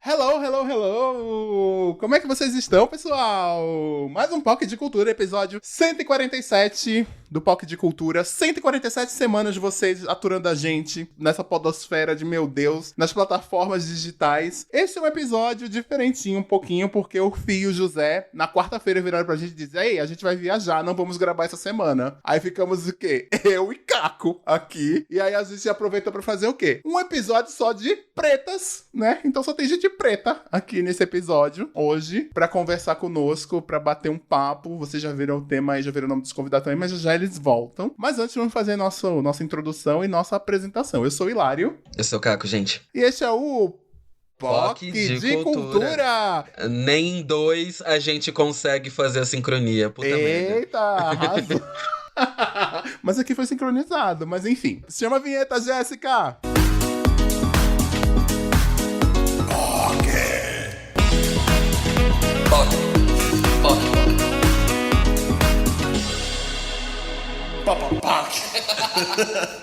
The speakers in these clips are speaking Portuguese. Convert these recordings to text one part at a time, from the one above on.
Hello, hello, hello! Como é que vocês estão, pessoal? Mais um POC de Cultura, episódio 147 do POC de Cultura. 147 semanas de vocês aturando a gente nessa podosfera de meu Deus, nas plataformas digitais. Este é um episódio diferentinho um pouquinho, porque o Fio e o José, na quarta-feira, viraram pra gente e disseram: ei, a gente vai viajar, não vamos gravar essa semana. Aí ficamos o quê? Eu e Caco aqui. E aí a gente aproveitou pra fazer o quê? Um episódio só de pretas, né? Então só tem gente preta aqui nesse episódio hoje pra conversar conosco, pra bater um papo. Vocês já viram o tema aí, já viram o nome dos convidados também, mas já eles voltam. Mas antes vamos fazer nossa introdução e nossa apresentação. Eu sou o Hilário. Eu sou o Caco, gente. E este é o POC de Cultura. Nem em dois a gente consegue fazer a sincronia. Puta merda. Eita, arrasou. Mas aqui foi sincronizado, mas enfim. Chama a vinheta, Jéssica.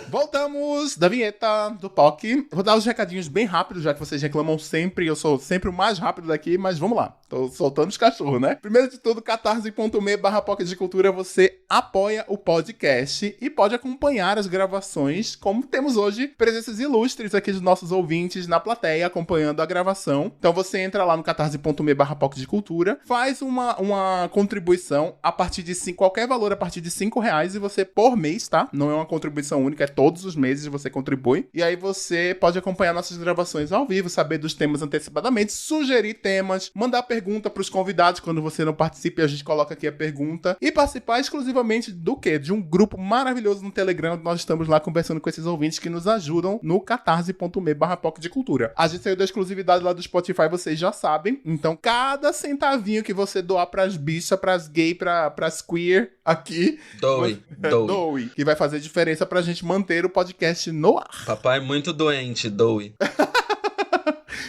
Voltamos da vinheta do POC. Vou dar os recadinhos bem rápidos, já que vocês reclamam sempre. Eu sou sempre o mais rápido daqui, mas vamos lá. Tô soltando os cachorros, né? Primeiro de tudo, catarse.me/POC de Cultura. Você apoia o podcast e pode acompanhar as gravações, como temos hoje presenças ilustres aqui dos nossos ouvintes na plateia, acompanhando a gravação. Então você entra lá no catarse.me/POC de Cultura, faz uma contribuição a partir de qualquer valor a partir de R$5 e você, por mês, tá? Não é uma contribuição única, é todos os meses você contribui. E aí você pode acompanhar nossas gravações ao vivo, saber dos temas antecipadamente, sugerir temas, mandar pergunta pros convidados quando você não participe, a gente coloca aqui a pergunta. E participar exclusivamente do quê? De um grupo maravilhoso no Telegram. Nós estamos lá conversando com esses ouvintes que nos ajudam no catarse.me/POC de Cultura. A gente saiu da exclusividade lá do Spotify, vocês já sabem. Então, cada centavinho que você doar pras bichas, pras gay, pras queer aqui... Doe. Que vai fazer diferença pra gente manter o podcast no ar. Papai é muito doente, doe.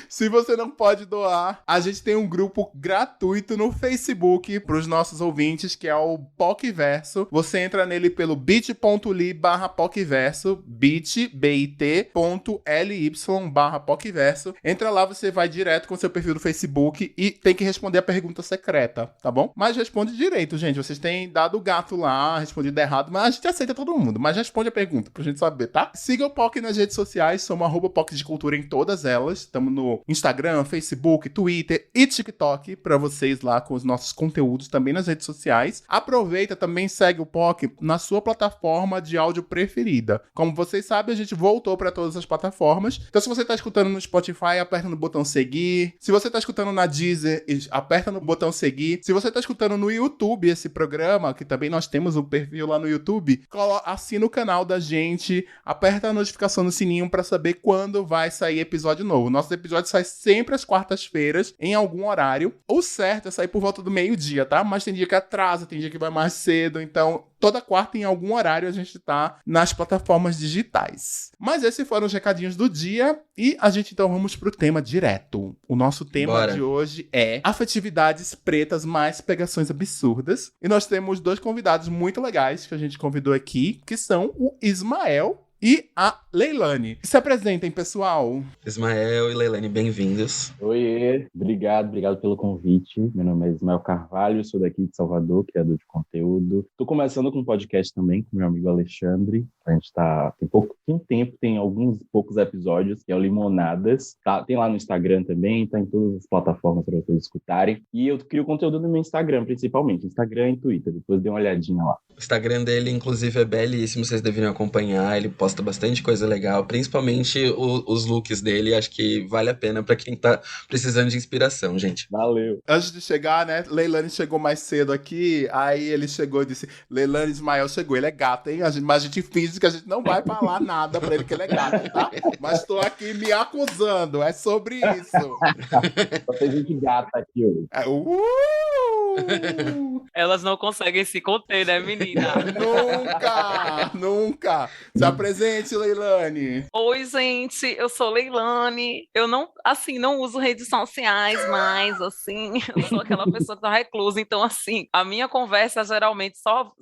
Se você não pode doar, a gente tem um grupo gratuito no Facebook pros nossos ouvintes, que é o POCverso. Você entra nele pelo bit.ly/POCverso, bit.ly/POCverso. Entra lá, você vai direto com seu perfil do Facebook e tem que responder a pergunta secreta, tá bom? Mas responde direito, gente. Vocês têm dado o gato lá, respondido errado, mas a gente aceita todo mundo. Mas responde a pergunta pra gente saber, tá? Siga o POC nas redes sociais, somos @POC de Cultura em todas elas. Estamos no Instagram, Facebook, Twitter e TikTok pra vocês lá com os nossos conteúdos também nas redes sociais. Aproveita, também segue o POC na sua plataforma de áudio preferida. Como vocês sabem, a gente voltou pra todas as plataformas. Então, se você tá escutando no Spotify, aperta no botão seguir. Se você tá escutando na Deezer, aperta no botão seguir. Se você tá escutando no YouTube esse programa, que também nós temos um perfil lá no YouTube, assina o canal da gente, aperta a notificação no sininho pra saber quando vai sair episódio novo. Nossos episódios saem sempre às quartas-feiras, em algum horário. O certo é sair por volta do meio-dia, tá? Mas tem dia que atrasa, tem dia que vai mais cedo, então toda quarta, em algum horário, a gente tá nas plataformas digitais. Mas esses foram os recadinhos do dia e a gente então vamos pro tema direto. O nosso tema de hoje é afetividades pretas mais pegações absurdas. E nós temos dois convidados muito legais que a gente convidou aqui, que são o Ismael e a Leilane. Se apresentem, pessoal. Ismael e Leilane, bem-vindos. Oiê, obrigado pelo convite. Meu nome é Ismael Carvalho, sou daqui de Salvador, criador de conteúdo. Tô começando com um podcast também com meu amigo Alexandre. A gente tem pouco tempo, tem alguns poucos episódios, que é o Limonadas. Tem lá no Instagram também, tá em todas as plataformas para vocês escutarem. E eu crio conteúdo no meu Instagram, principalmente. Instagram e Twitter, depois dê uma olhadinha lá. O Instagram dele, inclusive, é belíssimo, vocês deveriam acompanhar. Ele posta bastante coisa legal, principalmente os looks dele. Acho que vale a pena pra quem tá precisando de inspiração, gente. Valeu. Antes de chegar, né, Leilane chegou mais cedo aqui, aí ele chegou e disse: Leilane, Ismael chegou, ele é gato, hein? Mas a gente finge que a gente não vai falar nada pra ele que ele é gato, tá? Mas tô aqui me acusando, é sobre isso. Só tem gente gata aqui hoje. Elas não conseguem se conter, né, menina? Nunca! Se apresenta. Presente, Leilane. Oi, gente, eu sou Leilane. Eu não, assim, não uso redes sociais mais, assim, eu sou aquela pessoa que tá reclusa. Então, assim, a minha conversa geralmente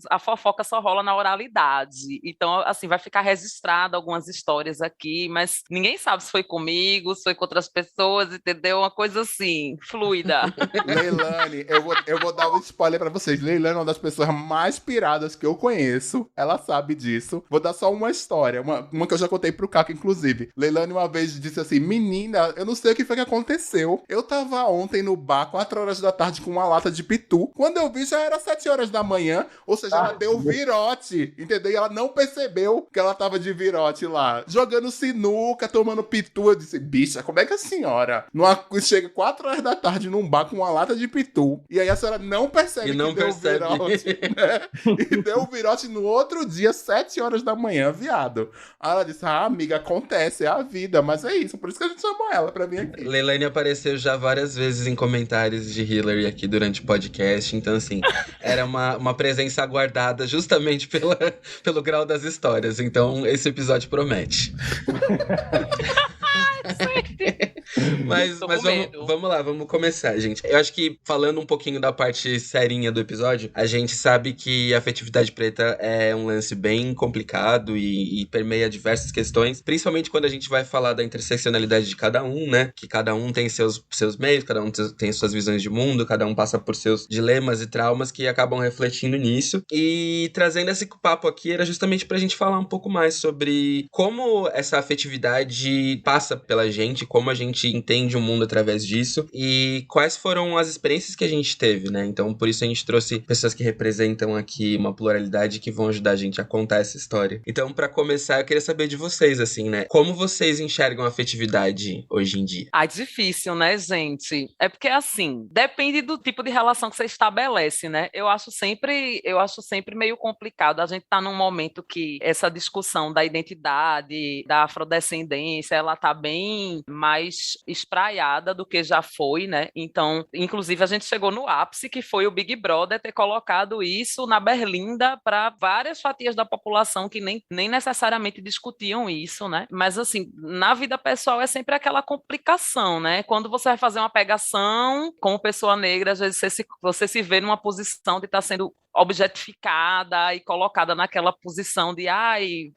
a fofoca só rola na oralidade. Então, assim, vai ficar registrado algumas histórias aqui, mas ninguém sabe se foi comigo, se foi com outras pessoas, entendeu? Uma coisa assim, fluida. Leilane, eu vou dar um spoiler pra vocês. Leilane é uma das pessoas mais piradas que eu conheço. Ela sabe disso. Vou dar só uma história, uma que eu já contei pro Caco, inclusive. Leilane uma vez disse assim: menina, eu não sei o que foi que aconteceu. Eu tava ontem no bar, 4 horas da tarde, com uma lata de pitu. Quando eu vi, já era 7 horas da manhã. Ou seja, ela deu virote, entendeu? E ela não percebeu que ela tava de virote lá. Jogando sinuca, tomando pitu. Eu disse: bicha, como é que a senhora chega 4 horas da tarde num bar com uma lata de pitu, e aí a senhora não percebe E não que deu percebe. virote, né? E deu virote no outro dia, 7 horas da manhã, viado. Aí ela disse: ah, amiga, acontece, é a vida, mas é isso, por isso que a gente chamou ela pra vir aqui. Leilane apareceu já várias vezes em comentários de Hillary aqui durante o podcast, então assim, era uma presença aguardada justamente pelo grau das histórias, então esse episódio promete. Mas vamos lá, vamos começar, gente. Eu acho que falando um pouquinho da parte serinha do episódio, a gente sabe que a afetividade preta é um lance bem complicado e permeia diversas questões, principalmente quando a gente vai falar da interseccionalidade de cada um, né? Que cada um tem seus meios, cada um tem suas visões de mundo, cada um passa por seus dilemas e traumas que acabam refletindo nisso. E trazendo esse papo aqui era justamente pra gente falar um pouco mais sobre como essa afetividade passa pela gente, como a gente entende o mundo através disso e quais foram as experiências que a gente teve, né? Então, por isso a gente trouxe pessoas que representam aqui uma pluralidade que vão ajudar a gente a contar essa história. Então, pra começar, eu queria saber de vocês, assim, né? Como vocês enxergam a afetividade hoje em dia? Ah, difícil, né, gente? É porque, assim, depende do tipo de relação que você estabelece, né? Eu acho sempre meio complicado. A gente tá num momento que essa discussão da identidade, da afrodescendência, ela tá bem mais espraiada do que já foi, né? Então, inclusive, a gente chegou no ápice, que foi o Big Brother ter colocado isso na berlinda para várias fatias da população que nem necessariamente discutiam isso, né? Mas, assim, na vida pessoal é sempre aquela complicação, né? Quando você vai fazer uma pegação, como pessoa negra, às vezes você se vê numa posição de estar sendo objetificada e colocada naquela posição de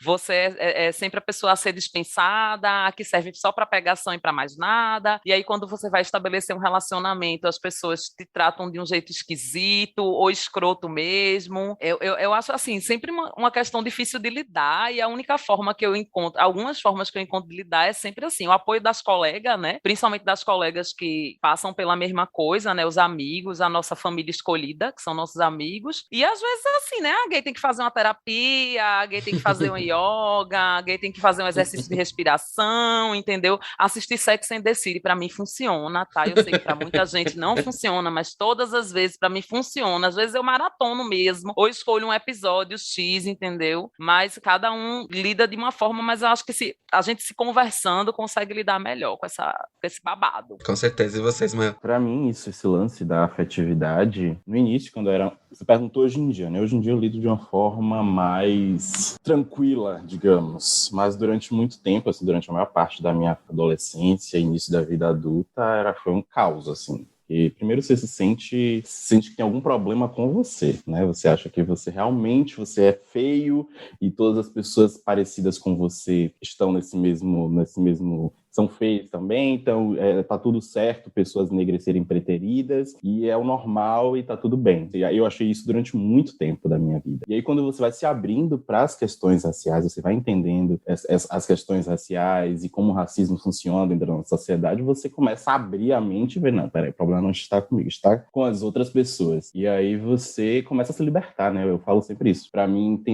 você é sempre a pessoa a ser dispensada, que serve só para pegação e para mais nada. E aí, quando você vai estabelecer um relacionamento, as pessoas te tratam de um jeito esquisito ou escroto mesmo. Eu acho, assim, sempre uma questão difícil de lidar, e a única forma que eu encontro, algumas formas que eu encontro de lidar é sempre assim, o apoio das colegas, né? Principalmente das colegas que passam pela mesma coisa, né? Os amigos, a nossa família escolhida, que são nossos amigos. E às vezes é assim, né? A gay tem que fazer uma terapia, a gay tem que fazer uma yoga, a gay tem que fazer um exercício de respiração, entendeu? Assistir Sex and the City pra mim funciona, tá? Eu sei que pra muita gente não funciona, mas todas as vezes pra mim funciona. Às vezes eu maratono mesmo, ou escolho um episódio X, entendeu? Mas cada um lida de uma forma, mas eu acho que a gente se conversando consegue lidar melhor com esse babado. Com certeza. E vocês, mãe? Pra mim, esse lance da afetividade, no início, quando eu era... Você perguntou hoje em dia, né? Hoje em dia eu lido de uma forma mais tranquila, digamos. Mas durante muito tempo, assim, durante a maior parte da minha adolescência, início da vida adulta, foi um caos, assim. E primeiro você se sente que tem algum problema com você, né? Você acha que você é feio e todas as pessoas parecidas com você estão nesse mesmo são feias também, então tá tudo certo, pessoas negras serem preteridas, e é o normal e tá tudo bem. E aí eu achei isso durante muito tempo da minha vida. E aí quando você vai se abrindo para as questões raciais, você vai entendendo as questões raciais e como o racismo funciona dentro da nossa sociedade, você começa a abrir a mente e ver, não, peraí, o problema não está comigo, está com as outras pessoas. E aí você começa a se libertar, né? Eu falo sempre isso. Para mim,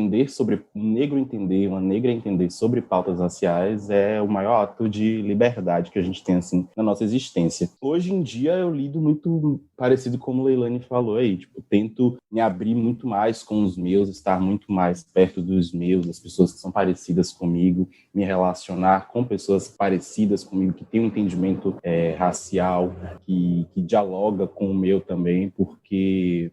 uma negra entender sobre pautas raciais é o maior ato de liberdade que a gente tem, assim, na nossa existência. Hoje em dia, eu lido muito parecido como Leilane falou aí, tipo, tento me abrir muito mais com os meus, estar muito mais perto dos meus, das pessoas que são parecidas comigo, me relacionar com pessoas parecidas comigo, que têm um entendimento racial, que dialoga com o meu também, porque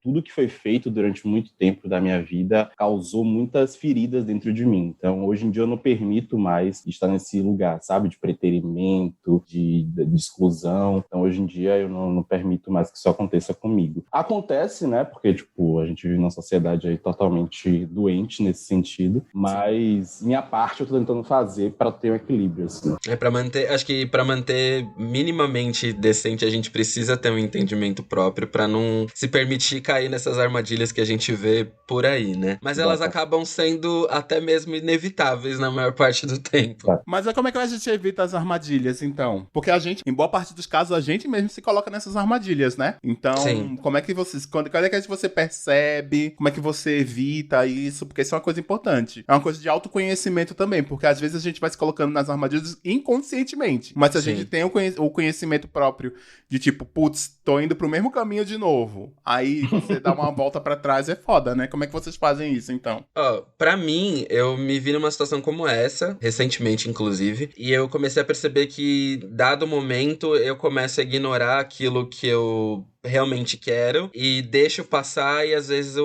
tudo que foi feito durante muito tempo da minha vida causou muitas feridas dentro de mim. Então, hoje em dia eu não permito mais estar nesse lugar, sabe? De preterimento, de exclusão. Então, hoje em dia eu não permito mais que isso aconteça comigo. Acontece, né? Porque, tipo, a gente vive numa sociedade aí totalmente doente nesse sentido, mas minha parte eu tô tentando fazer para ter um equilíbrio, assim. Para manter, acho que para manter minimamente decente, a gente precisa ter um entendimento próprio para não se permitir cair nessas armadilhas que a gente vê por aí, né? Mas elas acabam sendo até mesmo inevitáveis na maior parte do tempo. Mas como é que a gente evita as armadilhas, então? Porque a gente, em boa parte dos casos, a gente mesmo se coloca nessas armadilhas, né? Então, Sim. Como é que vocês... Quando é que você percebe? Como é que você evita isso? Porque isso é uma coisa importante. É uma coisa de autoconhecimento também, porque às vezes a gente vai se colocando nas armadilhas inconscientemente. Mas se a gente tem o conhecimento próprio de tipo, putz, tô indo pro mesmo caminho de novo. Aí você dá uma volta pra trás, é foda, né? Como é que vocês fazem isso, então? Pra mim, eu me vi numa situação como essa, recentemente, inclusive, e eu comecei a perceber que, dado o momento, eu começo a ignorar aquilo que eu realmente quero e deixo passar, e às vezes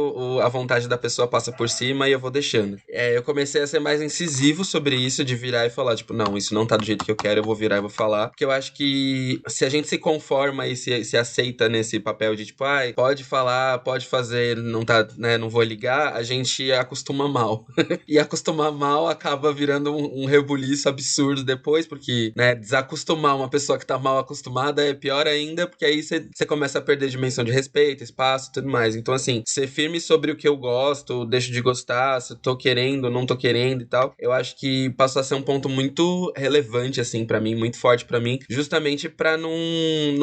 a vontade da pessoa passa por cima e eu vou deixando. Eu comecei a ser mais incisivo sobre isso, de virar e falar, tipo, não, isso não tá do jeito que eu quero, eu vou virar e vou falar, porque eu acho que se a gente se conforma e se aceita nesse papel de, tipo, pode falar, pode fazer, não tá, né, não vou ligar, a gente acostuma mal. E acostumar mal acaba virando um rebuliço absurdo depois, porque, né, desacostumar uma pessoa que tá mal acostumada é pior ainda, porque aí você começa a perder dimensão de respeito, espaço e tudo mais. Então, assim, ser firme sobre o que eu gosto, deixo de gostar, se eu tô querendo, não tô querendo e tal, eu acho que passou a ser um ponto muito relevante, assim, pra mim, muito forte pra mim, justamente pra não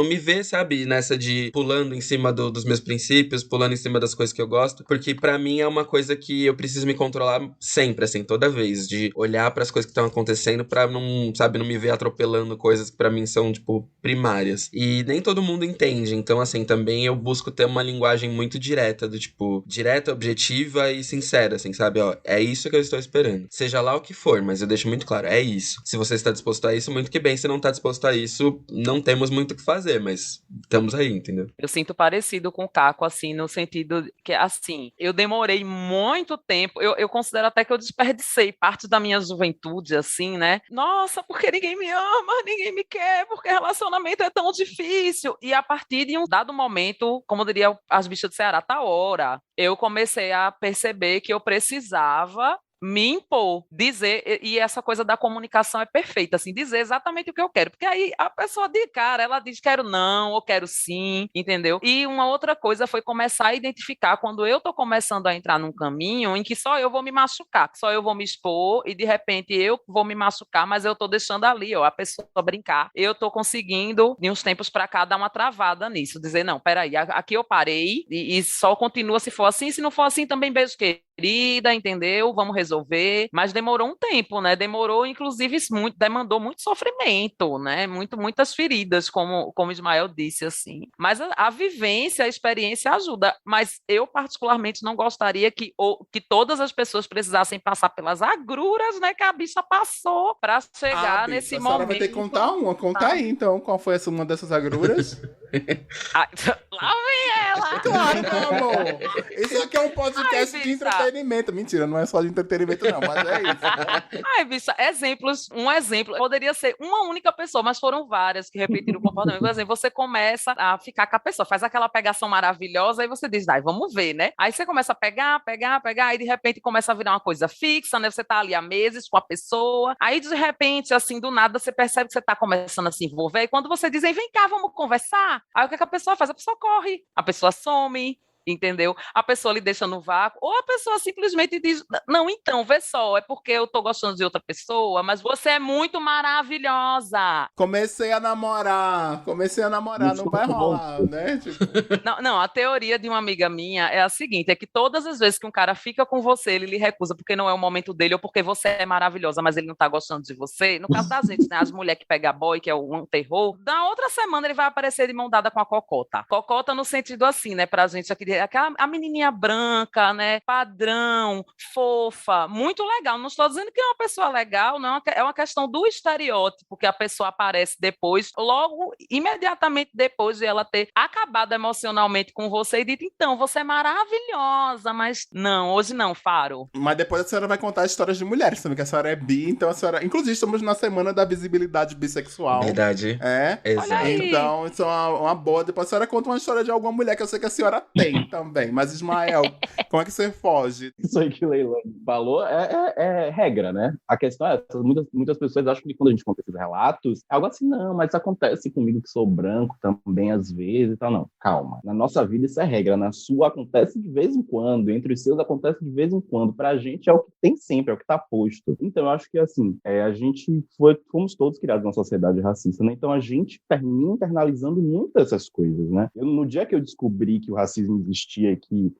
me ver, sabe, nessa de pulando em cima dos meus princípios, pulando em cima das coisas que eu gosto, porque pra mim é uma coisa que eu preciso me controlar sempre, assim, toda vez, de olhar pras coisas que estão acontecendo pra não, sabe, não me ver atropelando coisas que pra mim são, tipo, primárias. E nem todo mundo entende, então, assim, também eu busco ter uma linguagem muito direta, do tipo, direta, objetiva e sincera, assim, sabe? Ó, é isso que eu estou esperando. Seja lá o que for, mas eu deixo muito claro, é isso. Se você está disposto a isso, muito que bem. Se não está disposto a isso, não temos muito o que fazer, mas estamos aí, entendeu? Eu sinto parecido com o Caco, assim, no sentido que, assim, eu demorei muito tempo, eu considero até que eu desperdicei parte da minha juventude, assim, né? Nossa, porque ninguém me ama, ninguém me quer, porque relacionamento é tão difícil. E a partir de um dado momento, como diria as bichas do Ceará, tá hora, eu comecei a perceber que eu precisava me impor, dizer, e essa coisa da comunicação é perfeita, assim, dizer exatamente o que eu quero, porque aí a pessoa de cara, ela diz quero não, ou quero sim, entendeu? E uma outra coisa foi começar a identificar quando eu tô começando a entrar num caminho em que só eu vou me machucar, que só eu vou me expor, e de repente eu vou me machucar, mas eu tô deixando ali, ó, a pessoa brincar. Eu tô conseguindo, de uns tempos pra cá, dar uma travada nisso, dizer, não, peraí, aqui eu parei, e só continua se for assim, se não for assim também beijo querida, entendeu? Vamos resolver, mas demorou um tempo, né? Demorou, inclusive, demandou muito sofrimento, né? Muitas feridas, como Ismael disse, assim. Mas a vivência, a experiência ajuda, mas eu particularmente não gostaria que todas as pessoas precisassem passar pelas agruras, né, que a bicha passou para chegar nesse momento. A senhora vai ter que contar uma, conta aí, então, qual foi uma dessas agruras? Lá vem ela! Claro, meu amor! Isso aqui é um podcast de entretenimento. Mentira, não é só de entretenimento, não, mas é isso. Ai, bicha, um exemplo, poderia ser uma única pessoa, mas foram várias que repetiram o comportamento. Por exemplo, você começa a ficar com a pessoa, faz aquela pegação maravilhosa, aí você diz, vamos ver, né? Aí você começa a pegar, aí de repente começa a virar uma coisa fixa, né? Você tá ali há meses com a pessoa, aí de repente, assim, do nada, você percebe que você tá começando a se envolver, e quando você diz, vem cá, vamos conversar, aí o que a pessoa faz? A pessoa corre, a pessoa some, entendeu? A pessoa lhe deixa no vácuo, ou a pessoa simplesmente diz, não, então, vê só, é porque eu tô gostando de outra pessoa, mas você é muito maravilhosa. Comecei a namorar, não vai rolar, né? Tipo... Não, a teoria de uma amiga minha é a seguinte, é que todas as vezes que um cara fica com você, ele lhe recusa porque não é o momento dele, ou porque você é maravilhosa, mas ele não tá gostando de você, no caso das gente, né, as mulheres que pegam boy, que é um terror, na outra semana ele vai aparecer de mão dada com a cocota. Cocota no sentido assim, né, pra gente aqui a menininha branca, né, padrão, fofa, muito legal. Não estou dizendo que é uma pessoa legal, não, é uma questão do estereótipo que a pessoa aparece depois, logo, imediatamente depois de ela ter acabado emocionalmente com você e dito, então, você é maravilhosa, mas não, hoje não, Faro. Mas depois a senhora vai contar histórias de mulheres também, que a senhora é bi, então a senhora... Inclusive, estamos na semana da visibilidade bissexual. Verdade. Exato. Então, isso é uma boa. Depois a senhora conta uma história de alguma mulher que eu sei que a senhora tem também. Mas, Ismael, como é que você foge? Isso aí que o Leilani falou é regra, né? A questão é essa. Muitas pessoas acham que quando a gente conta esses relatos, é algo assim, não, mas acontece comigo que sou branco também às vezes e tal. Não, calma. Na nossa vida isso é regra. Na sua acontece de vez em quando. Entre os seus acontece de vez em quando. Pra gente é o que tem sempre, é o que tá posto. Então eu acho que, assim, a gente fomos todos criados numa sociedade racista, né? Então a gente termina internalizando muitas dessas coisas, né? No dia que eu descobri que o racismo existia, que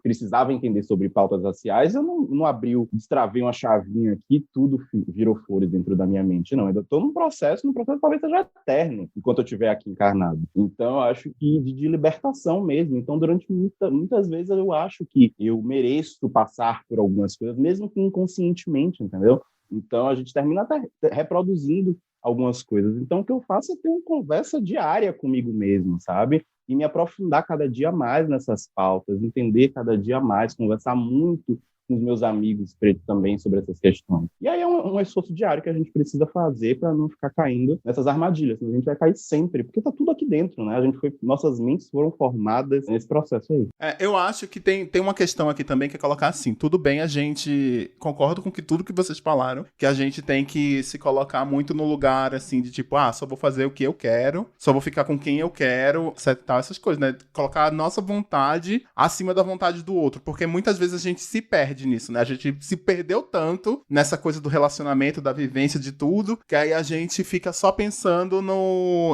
precisava entender sobre pautas raciais, eu não destravei uma chavinha aqui, tudo virou flores dentro da minha mente, não. Eu ainda estou num processo talvez seja eterno, enquanto eu estiver aqui encarnado. Então, eu acho que de libertação mesmo. Então, durante muitas vezes, eu acho que eu mereço passar por algumas coisas, mesmo que inconscientemente, entendeu? Então, a gente termina até reproduzindo algumas coisas. Então, o que eu faço é ter uma conversa diária comigo mesmo, sabe? E me aprofundar cada dia mais nessas pautas, entender cada dia mais, conversar muito com os meus amigos pretos também sobre essas questões. E aí é um esforço diário que a gente precisa fazer para não ficar caindo nessas armadilhas. A gente vai cair sempre, porque tá tudo aqui dentro, né? Nossas mentes foram formadas nesse processo aí. Eu acho que tem uma questão aqui também que é colocar assim, tudo bem, a gente concordo com tudo que vocês falaram, que a gente tem que se colocar muito no lugar, assim, de tipo, só vou fazer o que eu quero, só vou ficar com quem eu quero, etc, tal, essas coisas, né? Colocar a nossa vontade acima da vontade do outro, porque muitas vezes a gente se perde nisso, né? A gente se perdeu tanto nessa coisa do relacionamento, da vivência, de tudo, que aí a gente fica só pensando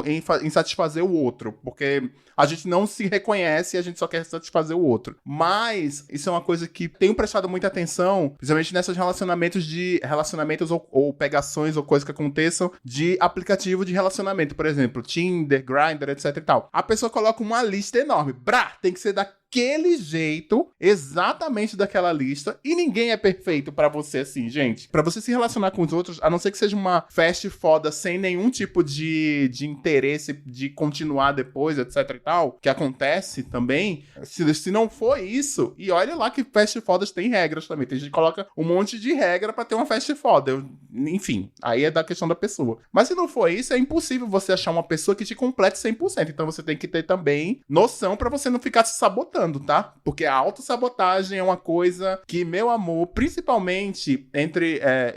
em satisfazer o outro, porque a gente não se reconhece e a gente só quer satisfazer o outro. Mas isso é uma coisa que tenho prestado muita atenção, principalmente nesses relacionamentos ou pegações ou coisas que aconteçam de aplicativo de relacionamento, por exemplo, Tinder, Grindr, etc e tal. A pessoa coloca uma lista enorme. Tem que ser daquele jeito, exatamente daquela lista, e ninguém é perfeito pra você assim, gente. Pra você se relacionar com os outros, a não ser que seja uma fast foda sem nenhum tipo de interesse de continuar depois, etc e tal, que acontece também, se não for isso, e olha lá que fast fodas tem regras também, tem gente que coloca um monte de regra pra ter uma fast foda, enfim, aí é da questão da pessoa. Mas se não for isso, é impossível você achar uma pessoa que te complete 100%, então você tem que ter também noção pra você não ficar se sabotando, tá? Porque a autossabotagem é uma coisa que, meu amor, principalmente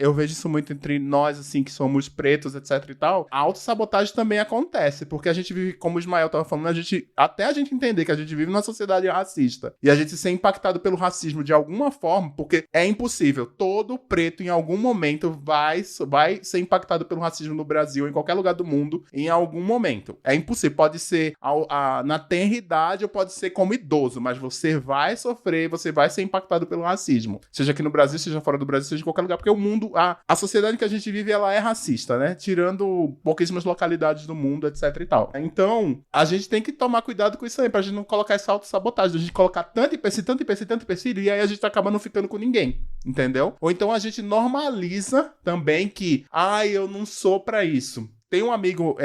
eu vejo isso muito entre nós, assim, que somos pretos, etc e tal, a autossabotagem também acontece, porque a gente vive, como o Ismael tava falando, até a gente entender que a gente vive numa sociedade racista e a gente ser impactado pelo racismo de alguma forma, porque é impossível, todo preto em algum momento vai ser impactado pelo racismo no Brasil, em qualquer lugar do mundo, em algum momento. É impossível, pode ser na tenra idade ou pode ser como idoso, mas você vai sofrer, você vai ser impactado pelo racismo. Seja aqui no Brasil, seja fora do Brasil, seja em qualquer lugar, porque o mundo, a sociedade que a gente vive, ela é racista, né? Tirando pouquíssimas localidades do mundo, etc e tal. Então, a gente tem que tomar cuidado com isso aí, pra gente não colocar essa autossabotagem, a gente colocar tanto empecilho, e aí a gente acaba não ficando com ninguém, entendeu? Ou então a gente normaliza também que, eu não sou pra isso. Tem um amigo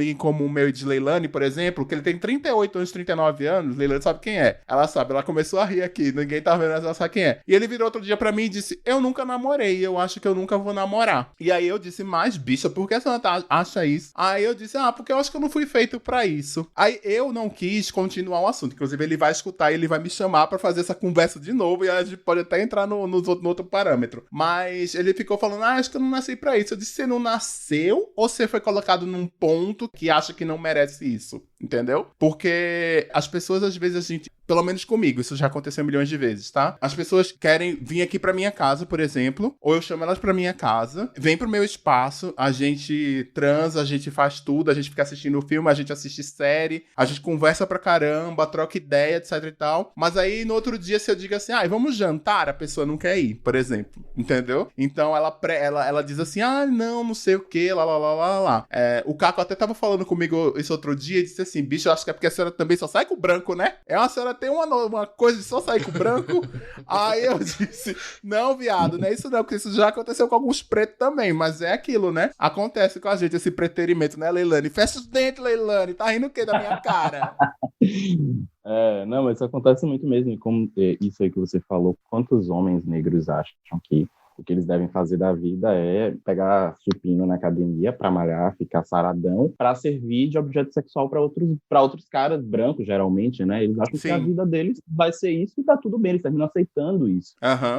em comum meu e de Leilani, por exemplo, que ele tem 38 anos, 39 anos. Leilani sabe quem é. Ela sabe, ela começou a rir aqui. Ninguém tá vendo, ela sabe quem é. E ele virou outro dia pra mim e disse, eu nunca namorei, eu acho que eu nunca vou namorar. E aí eu disse, mas bicha, por que a senhora acha isso? Aí eu disse, porque eu acho que eu não fui feito pra isso. Aí eu não quis continuar o assunto. Inclusive ele vai escutar e ele vai me chamar pra fazer essa conversa de novo e a gente pode até entrar no outro parâmetro. Mas ele ficou falando, acho que eu não nasci pra isso. Eu disse, você não nasceu ou você foi colocado num ponto que acha que não merece isso? Entendeu? Porque as pessoas, às vezes, pelo menos comigo, isso já aconteceu milhões de vezes, tá? As pessoas querem vir aqui pra minha casa, por exemplo, ou eu chamo elas pra minha casa, vem pro meu espaço, a gente transa, a gente faz tudo, a gente fica assistindo filme, a gente assiste série, a gente conversa pra caramba, troca ideia, etc e tal, mas aí no outro dia, se eu digo assim, vamos jantar, a pessoa não quer ir, por exemplo, entendeu? Então ela diz assim, não sei o que, lá. O Caco até tava falando comigo esse outro dia e disse assim, bicho, eu acho que é porque a senhora também só sai com branco, né? A senhora tem uma coisa de só sair com branco. Aí eu disse, não, viado, não é isso não, porque isso já aconteceu com alguns pretos também, mas é aquilo, né? Acontece com a gente esse preterimento, né, Leilani? Fecha os dentes, Leilani, tá rindo o quê da minha cara? Não, mas isso acontece muito mesmo, e como isso aí que você falou, quantos homens negros acham que o que eles devem fazer da vida é pegar supino na academia para malhar, ficar saradão, para servir de objeto sexual para outros caras brancos, geralmente, né? Eles acham que a vida deles vai ser isso e tá tudo bem, eles terminam aceitando isso.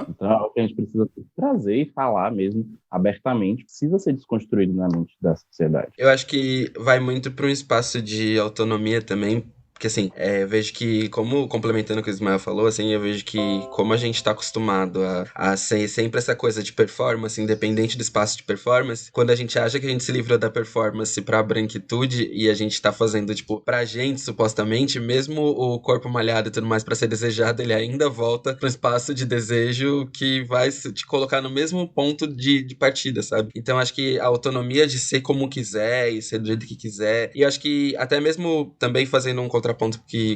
Então, é o que a gente precisa trazer e falar mesmo abertamente, precisa ser desconstruído na mente da sociedade. Eu acho que vai muito para um espaço de autonomia também. Porque, assim, eu vejo que, como complementando o que o Ismael falou, assim, eu vejo que como a gente tá acostumado a ser sempre essa coisa de performance, independente do espaço de performance, quando a gente acha que a gente se livrou da performance pra branquitude e a gente tá fazendo, tipo, pra gente, supostamente, mesmo o corpo malhado e tudo mais pra ser desejado, ele ainda volta pro espaço de desejo que vai te colocar no mesmo ponto de partida, sabe? Então, acho que a autonomia de ser como quiser e ser do jeito que quiser, e acho que até mesmo também fazendo um contraponto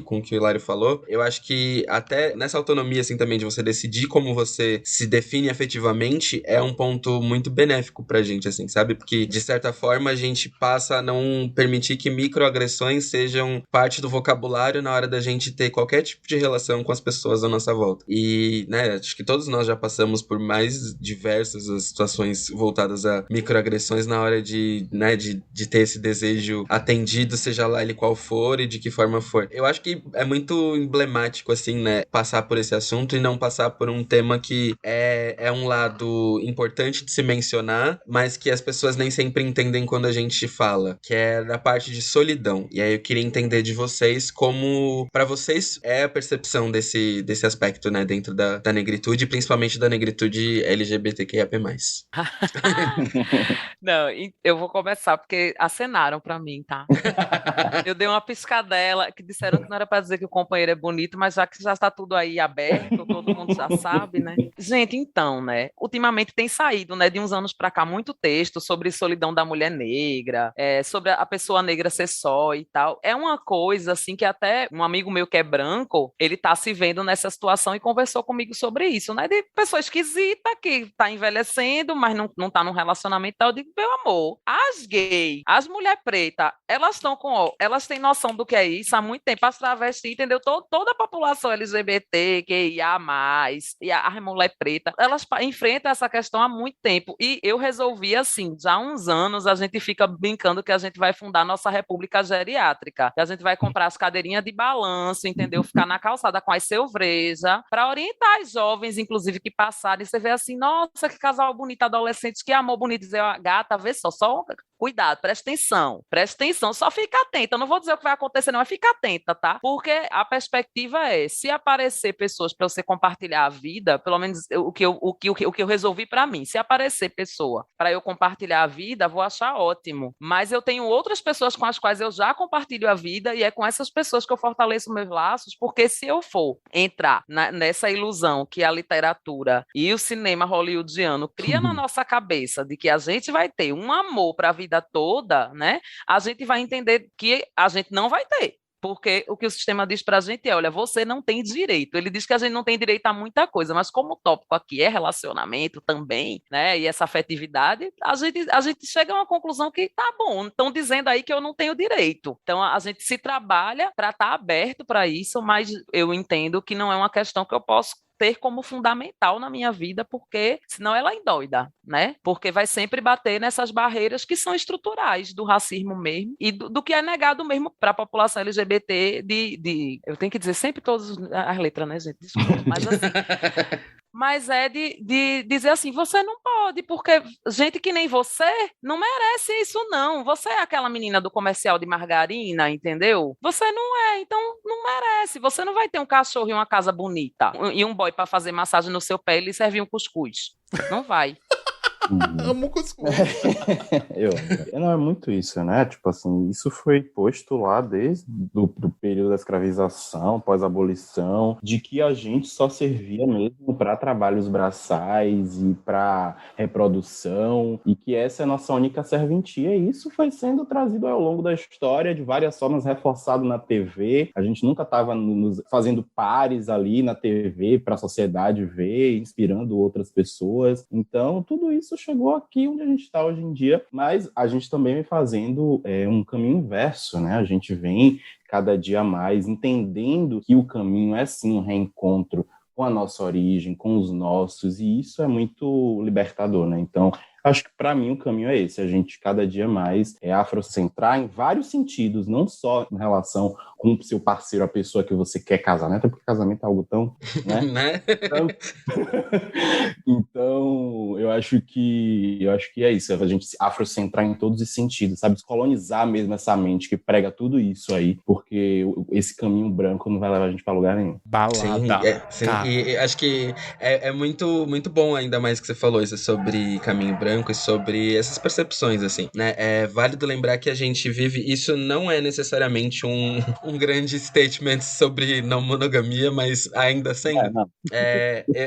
com o que o Hilário falou, eu acho que até nessa autonomia, assim, também de você decidir como você se define afetivamente, é um ponto muito benéfico pra gente, assim, sabe? Porque, de certa forma, a gente passa a não permitir que microagressões sejam parte do vocabulário na hora da gente ter qualquer tipo de relação com as pessoas à nossa volta. E, né, acho que todos nós já passamos por mais diversas situações voltadas a microagressões na hora de ter esse desejo atendido, seja lá ele qual for e de que forma for. Eu acho que é muito emblemático, assim, né, passar por esse assunto e não passar por um tema que é um lado importante de se mencionar, mas que as pessoas nem sempre entendem quando a gente fala, que é da parte de solidão. E aí eu queria entender de vocês como, pra vocês, é a percepção desse aspecto, né, dentro da negritude, principalmente da negritude LGBTQIAP+. Não, eu vou começar porque acenaram pra mim, tá? Eu dei uma piscadela, que disseram que não era para dizer que o companheiro é bonito, mas já que já está tudo aí aberto, todo mundo já sabe, né? Gente, então, né? Ultimamente tem saído, né, de uns anos para cá, muito texto sobre solidão da mulher negra, sobre a pessoa negra ser só e tal. É uma coisa, assim, que até um amigo meu que é branco, ele tá se vendo nessa situação e conversou comigo sobre isso, né? De pessoa esquisita que tá envelhecendo, mas não tá num relacionamento e tal. Eu digo, meu amor, as gays, as mulheres pretas, elas têm noção do que é isso há muito tempo, as travestis, entendeu? Toda a população LGBT, QIA+, e a mulher preta, elas enfrentam essa questão há muito tempo. E eu resolvi, assim, já há uns anos, a gente fica brincando que a gente vai fundar a nossa república geriátrica. Que a gente vai comprar as cadeirinhas de balanço, entendeu? Ficar na calçada com as selvejas, para orientar as jovens, inclusive, que passarem. Você vê assim, nossa, que casal bonito, adolescente, que amor bonito. Dizer, gata, vê só cuidado, presta atenção, só fica atenta. Eu não vou dizer o que vai acontecer, não, mas fica atenta, tá? Porque a perspectiva é, se aparecer pessoas para você compartilhar a vida, pelo menos o que eu resolvi para mim, se aparecer pessoa para eu compartilhar a vida, vou achar ótimo. Mas eu tenho outras pessoas com as quais eu já compartilho a vida e é com essas pessoas que eu fortaleço meus laços, porque se eu for entrar nessa ilusão que a literatura e o cinema hollywoodiano cria na nossa cabeça de que a gente vai ter um amor para a vida toda, né? A gente vai entender que a gente não vai ter. Porque o que o sistema diz para a gente é, olha, você não tem direito. Ele diz que a gente não tem direito a muita coisa, mas como o tópico aqui é relacionamento também, né, e essa afetividade, a gente chega a uma conclusão que tá bom, estão dizendo aí que eu não tenho direito. Então a gente se trabalha para estar aberto para isso, mas eu entendo que não é uma questão que eu posso ter como fundamental na minha vida, porque senão ela endoida, né? Porque vai sempre bater nessas barreiras que são estruturais do racismo mesmo e do que é negado mesmo para a população LGBT eu tenho que dizer sempre todas as letras, né, gente? Desculpa, mas assim... Mas é de dizer assim, você não pode, porque gente que nem você não merece isso, não. Você é aquela menina do comercial de margarina, entendeu? Você não é, então não merece. Você não vai ter um cachorro e uma casa bonita e um boy para fazer massagem no seu pé e lhe servir um cuscuz. Não vai. Amo cuscuz. Não, é muito isso, né? Tipo assim, isso foi posto lá desde do período da escravização, pós-abolição, de que a gente só servia mesmo para trabalhos braçais e para reprodução, e que essa é a nossa única serventia, e isso foi sendo trazido ao longo da história de várias formas, reforçado na TV. A gente nunca estava fazendo pares ali na TV para a sociedade ver, inspirando outras pessoas. Então, tudo isso chegou aqui onde a gente está hoje em dia, mas a gente também vem fazendo um caminho inverso, né? A gente vem cada dia mais entendendo que o caminho é sim um reencontro com a nossa origem, com os nossos, e isso é muito libertador, né? Então, acho que para mim o caminho é esse, a gente cada dia mais afrocentrar em vários sentidos, não só em relação com o seu parceiro, a pessoa que você quer casar, né? Até porque casamento é algo tão, né? Então, eu acho que é isso, a gente se afrocentrar em todos os sentidos, sabe? Descolonizar mesmo essa mente que prega tudo isso aí, porque esse caminho branco não vai levar a gente para lugar nenhum. Balada. Sim. E acho que é muito, muito bom, ainda mais que você falou isso sobre caminho branco e sobre essas percepções, assim, né? É válido lembrar que a gente vive, isso não é necessariamente um grande statement sobre não monogamia, mas ainda sendo.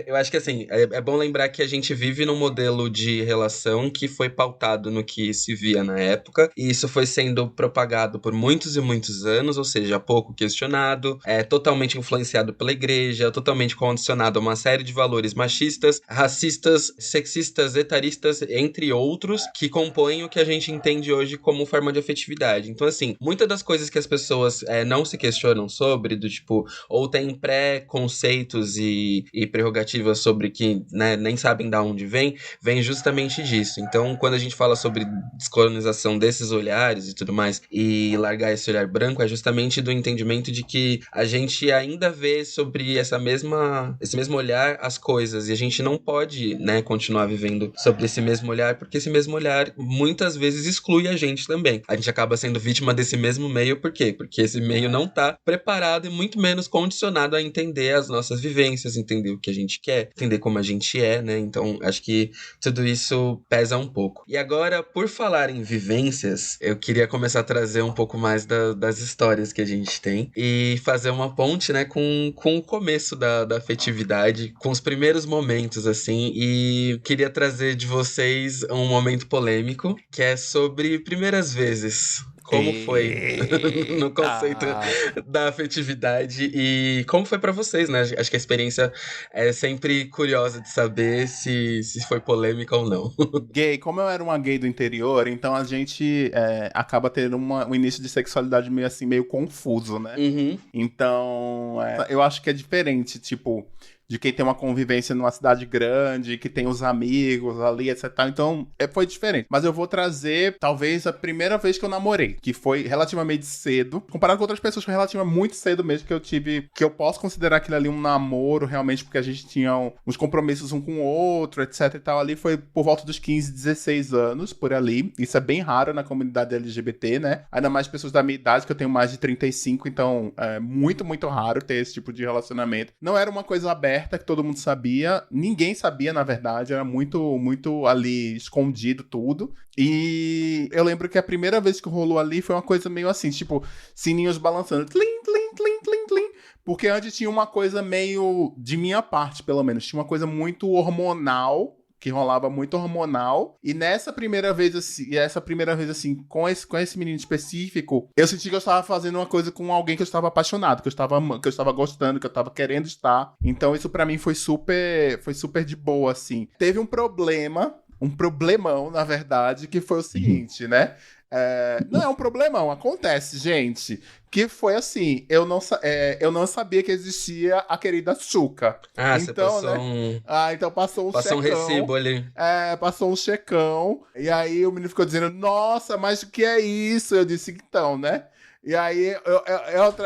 Eu acho que, assim, é bom lembrar que a gente vive num modelo de relação que foi pautado no que se via na época, e isso foi sendo propagado por muitos e muitos anos, ou seja, pouco questionado, totalmente influenciado pela igreja, totalmente condicionado a uma série de valores machistas, racistas, sexistas, etaristas, entre outros, que compõem o que a gente entende hoje como forma de afetividade. Então, assim, muitas das coisas que as pessoas não se questionam sobre, do tipo, ou têm pré-conceitos e prerrogativas sobre que, né, nem sabem de onde vem justamente disso. Então, quando a gente fala sobre descolonização desses olhares e tudo mais, e largar esse olhar branco, é justamente do entendimento de que a gente ainda vê sobre esse mesmo olhar as coisas, e a gente não pode, né, continuar vivendo sobre esse mesmo olhar, porque esse mesmo olhar muitas vezes exclui a gente também. A gente acaba sendo vítima desse mesmo meio, por quê? Porque esse meio não tá preparado e muito menos condicionado a entender as nossas vivências, entender o que a gente quer, entender como a gente é, né? Então, acho que tudo isso pesa um pouco. E agora, por falar em vivências, eu queria começar a trazer um pouco mais das histórias que a gente tem e fazer uma ponte, né, com o começo da afetividade, com os primeiros momentos, assim, e queria trazer de vocês um momento polêmico, que é sobre primeiras vezes. Como foi no conceito da afetividade e como foi pra vocês, né? Acho que a experiência é sempre curiosa de saber se foi polêmica ou não. Gay, como eu era uma gay do interior, então a gente acaba tendo um início de sexualidade meio assim, meio confuso, né? Uhum. Então, eu acho que é diferente, tipo, de quem tem uma convivência numa cidade grande, que tem os amigos ali, etc. Então, foi diferente. Mas eu vou trazer, talvez, a primeira vez que eu namorei, que foi relativamente cedo, comparado com outras pessoas, foi relativamente muito cedo mesmo, que eu tive, que eu posso considerar aquilo ali um namoro, realmente, porque a gente tinha uns compromissos um com o outro, etc e tal. Ali foi por volta dos 15, 16 anos, por ali. Isso é bem raro na comunidade LGBT, né? Ainda mais pessoas da minha idade, que eu tenho mais de 35, então é muito, muito raro ter esse tipo de relacionamento. Não era uma coisa aberta, que todo mundo sabia, ninguém sabia, na verdade, era muito, muito ali escondido tudo, e eu lembro que a primeira vez que rolou ali foi uma coisa meio assim, tipo, sininhos balançando, tlim, tlim, tlim, tlim, tlim, porque antes tinha uma coisa meio, de minha parte, pelo menos, tinha uma coisa muito hormonal, que rolava muito hormonal, e nessa primeira vez assim, com esse menino específico, eu senti que eu estava fazendo uma coisa com alguém que eu estava apaixonado, que eu estava gostando, que eu estava querendo estar. Então isso pra mim foi super de boa, assim. Teve um problemão, na verdade, que foi o seguinte, né? Não é um problemão, acontece, gente. Que foi assim, eu não sabia que existia a querida Xuca. Ah, então, você passou né? Então passou um recibo ali. Passou um checão. E aí o menino ficou dizendo, nossa, mas o que é isso? Eu disse, então, né? E aí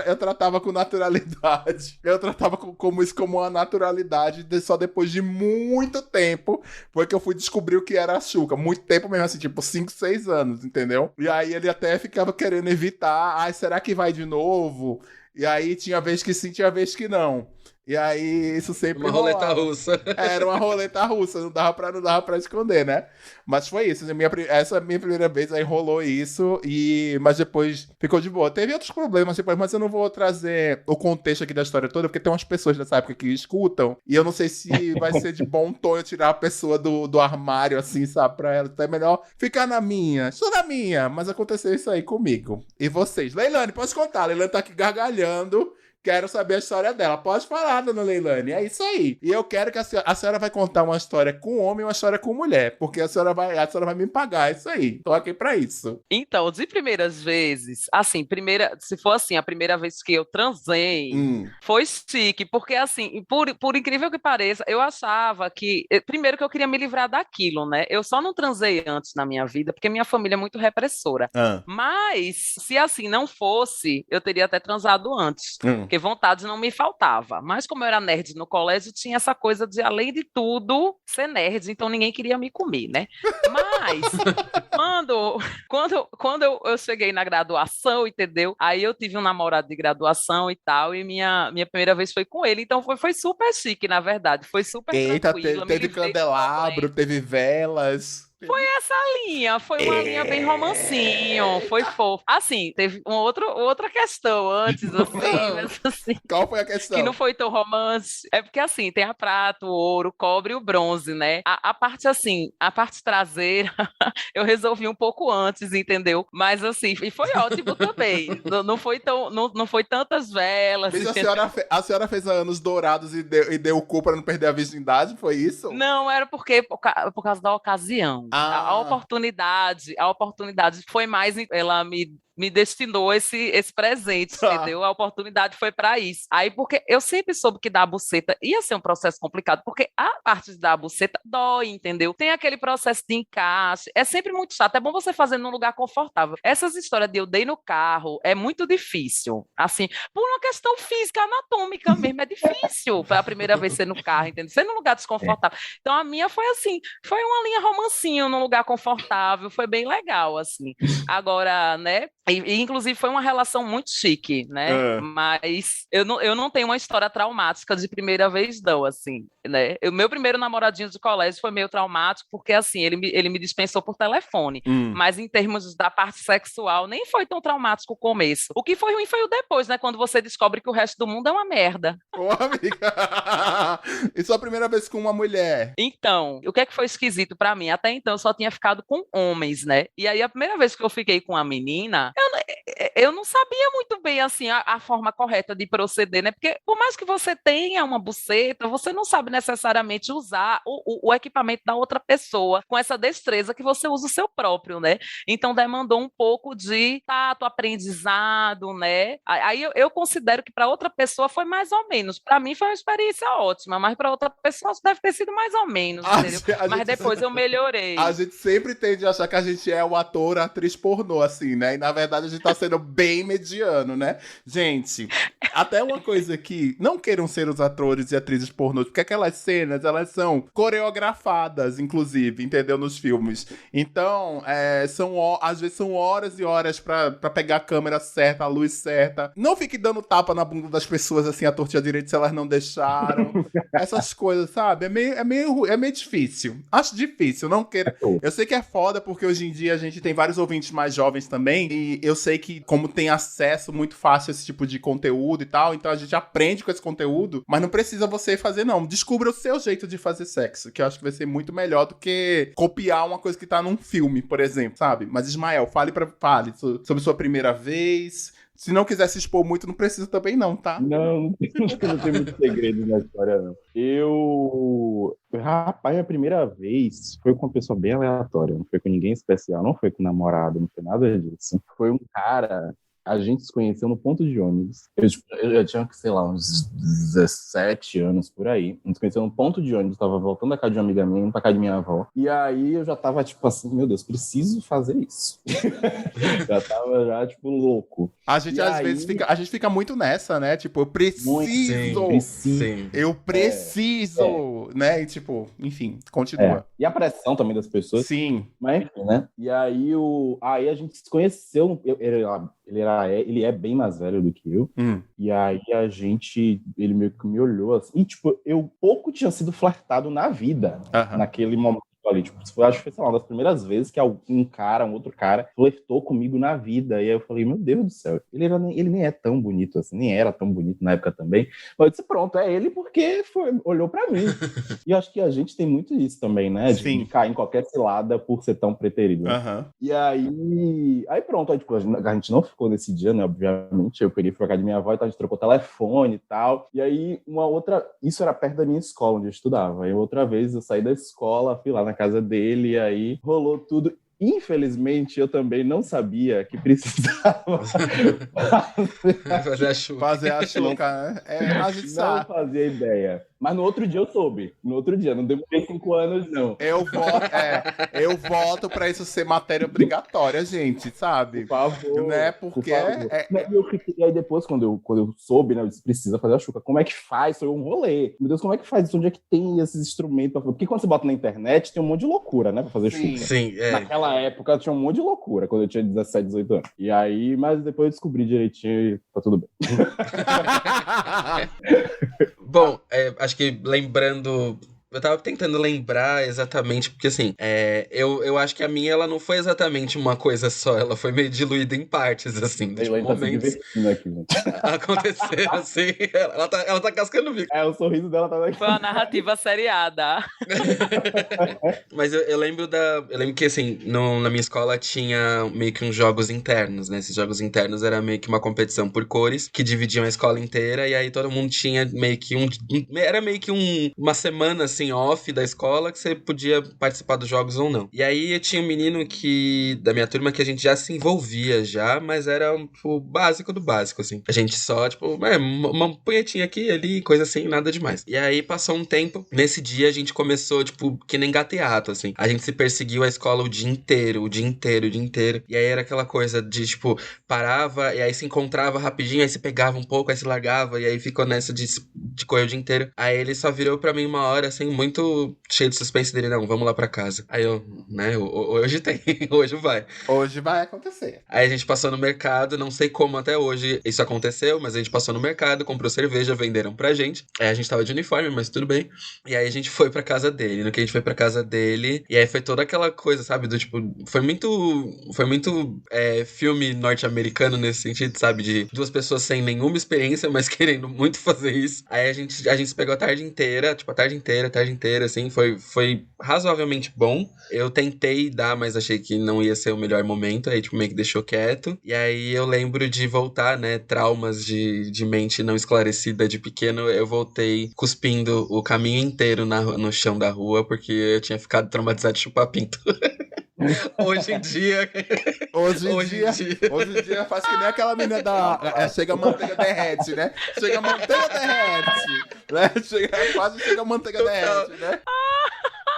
eu tratava com naturalidade. Eu tratava como isso como uma naturalidade. Só depois de muito tempo foi que eu fui descobrir o que era a Xuca. Muito tempo mesmo, assim, tipo 5, 6 anos, entendeu? E aí ele até ficava querendo evitar. Será que vai de novo? E aí tinha vez que sim, tinha vez que não. E aí isso sempre Uma roleta russa. Era uma roleta russa, não dava pra esconder, né? Mas foi isso. Essa minha primeira vez aí rolou isso, mas depois ficou de boa. Teve outros problemas depois, mas eu não vou trazer o contexto aqui da história toda, porque tem umas pessoas dessa época que escutam, e eu não sei se vai ser de bom tom eu tirar a pessoa do armário, assim, sabe, pra ela. Então é melhor ficar na minha. Estou na minha, mas aconteceu isso aí comigo. E vocês? Leilane, pode contar. Leilane tá aqui gargalhando. Quero saber a história dela. Pode falar, dona Leilane. É isso aí. E eu quero que a senhora vai contar uma história com homem e uma história com mulher. Porque a senhora vai me pagar. É isso aí. Tô aqui pra isso. Então, de primeiras vezes, assim, se for assim, a primeira vez que eu transei, foi chique. Porque, assim, por incrível que pareça, eu achava que... Primeiro que eu queria me livrar daquilo, né? Eu só não transei antes na minha vida, porque minha família é muito repressora. Mas, se assim não fosse, eu teria até transado antes. Porque vontade não me faltava. Mas como eu era nerd no colégio, tinha essa coisa de, além de tudo, ser nerd, então ninguém queria me comer, né? Mas, quando eu cheguei na graduação, entendeu? Aí eu tive um namorado de graduação e tal, e minha primeira vez foi com ele, então foi super chique, na verdade. Foi super tranquilo. Teve candelabro, teve velas... Foi essa linha, foi uma linha bem romancinho, foi fofo. Assim, teve outra questão antes, assim, Qual foi a questão? Que não foi tão romance. É porque, assim, tem a prata, o ouro, o cobre e o bronze, né? A parte, assim, a parte traseira, eu resolvi um pouco antes, entendeu? Mas, assim, e foi ótimo também. Não foi tantas velas. Mas a senhora fez anos dourados e deu o cu pra não perder a virgindade, foi isso? Não, era por causa da ocasião. A oportunidade foi mais, ela me destinou esse presente, entendeu? A oportunidade foi para isso. Aí, porque eu sempre soube que dar a buceta ia ser um processo complicado, porque a parte de dar a buceta dói, entendeu? Tem aquele processo de encaixe, é sempre muito chato, é bom você fazer num lugar confortável. Essas histórias de eu dei no carro é muito difícil, assim, por uma questão física, anatômica mesmo, é difícil para a primeira vez ser no carro, entendeu? Ser num lugar desconfortável. Então, a minha foi assim, foi uma linha romancinho num lugar confortável, foi bem legal, assim. Agora, né, e inclusive foi uma relação muito chique, né? Mas eu não tenho uma história traumática de primeira vez, não, assim, né? O meu primeiro namoradinho de colégio foi meio traumático, porque, assim, ele me dispensou por telefone. Mas em termos da parte sexual, nem foi tão traumático o começo. O que foi ruim foi o depois, né? Quando você descobre que o resto do mundo é uma merda. Ô, amiga! E sua primeira vez com uma mulher? Então, o que é que foi esquisito pra mim? Até então, eu só tinha ficado com homens, né? E aí, a primeira vez que eu fiquei com uma menina, eu não sabia muito bem, assim, a forma correta de proceder, né? Porque por mais que você tenha uma buceta, você não sabe necessariamente usar o equipamento da outra pessoa com essa destreza que você usa o seu próprio, né? Então demandou um pouco de tato, aprendizado, né? Aí eu considero que para outra pessoa foi mais ou menos. Para mim foi uma experiência ótima, mas para outra pessoa deve ter sido mais ou menos, entendeu? Mas depois eu melhorei. A gente sempre tende a achar que a gente é o ator, a atriz pornô, assim, né? E na verdade a gente tá sendo bem mediano, né? Gente, até uma coisa que não queiram ser os atores e atrizes pornôs, porque aquelas cenas, elas são coreografadas, inclusive, entendeu? Nos filmes. Então, às vezes são horas e horas pra pegar a câmera certa, a luz certa. Não fique dando tapa na bunda das pessoas, assim, a torta direito, se elas não deixaram. Essas coisas, sabe? É meio difícil. Acho difícil, não queira. Eu sei que é foda, porque hoje em dia a gente tem vários ouvintes mais jovens também, e eu sei que, como tem acesso muito fácil a esse tipo de conteúdo e tal, então a gente aprende com esse conteúdo, mas não precisa você fazer, não. Descubra o seu jeito de fazer sexo, que eu acho que vai ser muito melhor do que copiar uma coisa que tá num filme, por exemplo, sabe? Mas, Ismael, fale sobre sua primeira vez. Se não quiser se expor muito, não precisa também não, tá? Não tem muito segredo na história, não. Rapaz, a primeira vez foi com uma pessoa bem aleatória, não foi com ninguém especial, não foi com namorado, não foi nada disso. Foi um cara... A gente se conheceu no ponto de ônibus. Eu tinha, sei lá, uns 17 anos por aí. A gente se conheceu no ponto de ônibus. Tava voltando da casa de uma amiga minha, indo pra casa de minha avó. E aí eu já tava, tipo assim, meu Deus, preciso fazer isso. Já tava, tipo, louco. A gente, às vezes, fica muito nessa, né? Tipo, eu preciso. Sim. Eu preciso. errado, né? E tipo, enfim, continua. E a pressão também das pessoas. Sim. Mas enfim, né? E aí, aí a gente se conheceu. Ele é bem mais velho do que eu. E aí ele meio que me olhou assim. E tipo, eu pouco tinha sido flertado na vida, naquele momento ali. Tipo, eu acho que foi, sei lá, uma das primeiras vezes que um outro cara, flertou comigo na vida. E aí eu falei, meu Deus do céu, ele nem é tão bonito assim, nem era tão bonito na época também. Mas eu disse, pronto, é ele porque olhou pra mim. E eu acho que a gente tem muito isso também, né? De cair em qualquer cilada por ser tão preterido. E aí pronto, aí, tipo, a gente não ficou nesse dia, né? Obviamente, eu peguei pra casa de minha avó, então a gente trocou telefone e tal. E aí, isso era perto da minha escola, onde eu estudava. Aí outra vez eu saí da escola, fui lá na casa dele, e aí rolou tudo. Infelizmente, eu também não sabia que precisava fazer a chuca, né? A gente sabe. Não fazia ideia. Mas no outro dia eu soube. No outro dia, não demorei 5 anos, não. Eu voto pra isso ser matéria obrigatória, gente, sabe? Por favor. Né? Porque E aí depois, quando eu soube, né, eu disse, precisa fazer a chuca. Como é que faz? Foi um rolê. Meu Deus, como é que faz isso? Onde é que tem esses instrumentos? Porque quando você bota na internet, tem um monte de loucura, né, pra fazer chuca. Sim, Naquela época tinha um monte de loucura, quando eu tinha 17, 18 anos. E aí, mas depois eu descobri direitinho e tá tudo bem. Bom, acho que lembrando... Eu tava tentando lembrar exatamente, porque assim, eu acho que a minha, ela não foi exatamente uma coisa só, ela foi meio diluída em partes, assim, tipo, momentos aqui, né? Aconteceram, assim, ela tá cascando o bico. O sorriso dela tá daqui. Foi uma narrativa seriada. Mas eu lembro que, assim, na minha escola tinha meio que uns jogos internos, né? Esses jogos internos era meio que uma competição por cores, que dividiam a escola inteira, e aí todo mundo tinha meio que era meio que uma semana, assim, off da escola, que você podia participar dos jogos ou não. E aí eu tinha um menino da minha turma que a gente já se envolvia já, mas era o básico do básico, assim. A gente só, tipo, uma punhetinha aqui, ali, coisa assim, nada demais. E aí passou um tempo, nesse dia a gente começou, tipo, que nem gato e rato, assim. A gente se perseguiu a escola o dia inteiro. E aí era aquela coisa de, tipo, parava, e aí se encontrava rapidinho, aí se pegava um pouco, aí se largava, e aí ficou nessa de correr o dia inteiro. Aí ele só virou pra mim uma hora, assim, muito cheio de suspense dele, não, vamos lá pra casa. Aí eu, né, hoje tem, hoje vai. Hoje vai acontecer. Aí a gente passou no mercado, não sei como até hoje isso aconteceu, mas a gente passou no mercado, comprou cerveja, venderam pra gente. Aí a gente tava de uniforme, mas tudo bem. E aí a gente foi pra casa dele. No que a gente foi pra casa dele, e aí foi toda aquela coisa, sabe, do tipo, foi muito filme norte-americano nesse sentido, sabe, de duas pessoas sem nenhuma experiência, mas querendo muito fazer isso. Aí a gente se pegou a tarde inteira, assim, foi razoavelmente bom. Eu tentei dar, mas achei que não ia ser o melhor momento, aí tipo, meio que deixou quieto. E aí eu lembro de voltar, né, traumas de mente não esclarecida de pequeno, eu voltei cuspindo o caminho inteiro no chão da rua, porque eu tinha ficado traumatizado de chupar pinto. Hoje em dia faz que nem aquela menina chega a manteiga derrete, né? Chega a manteiga derrete, né? Quase chega a manteiga derrete, né?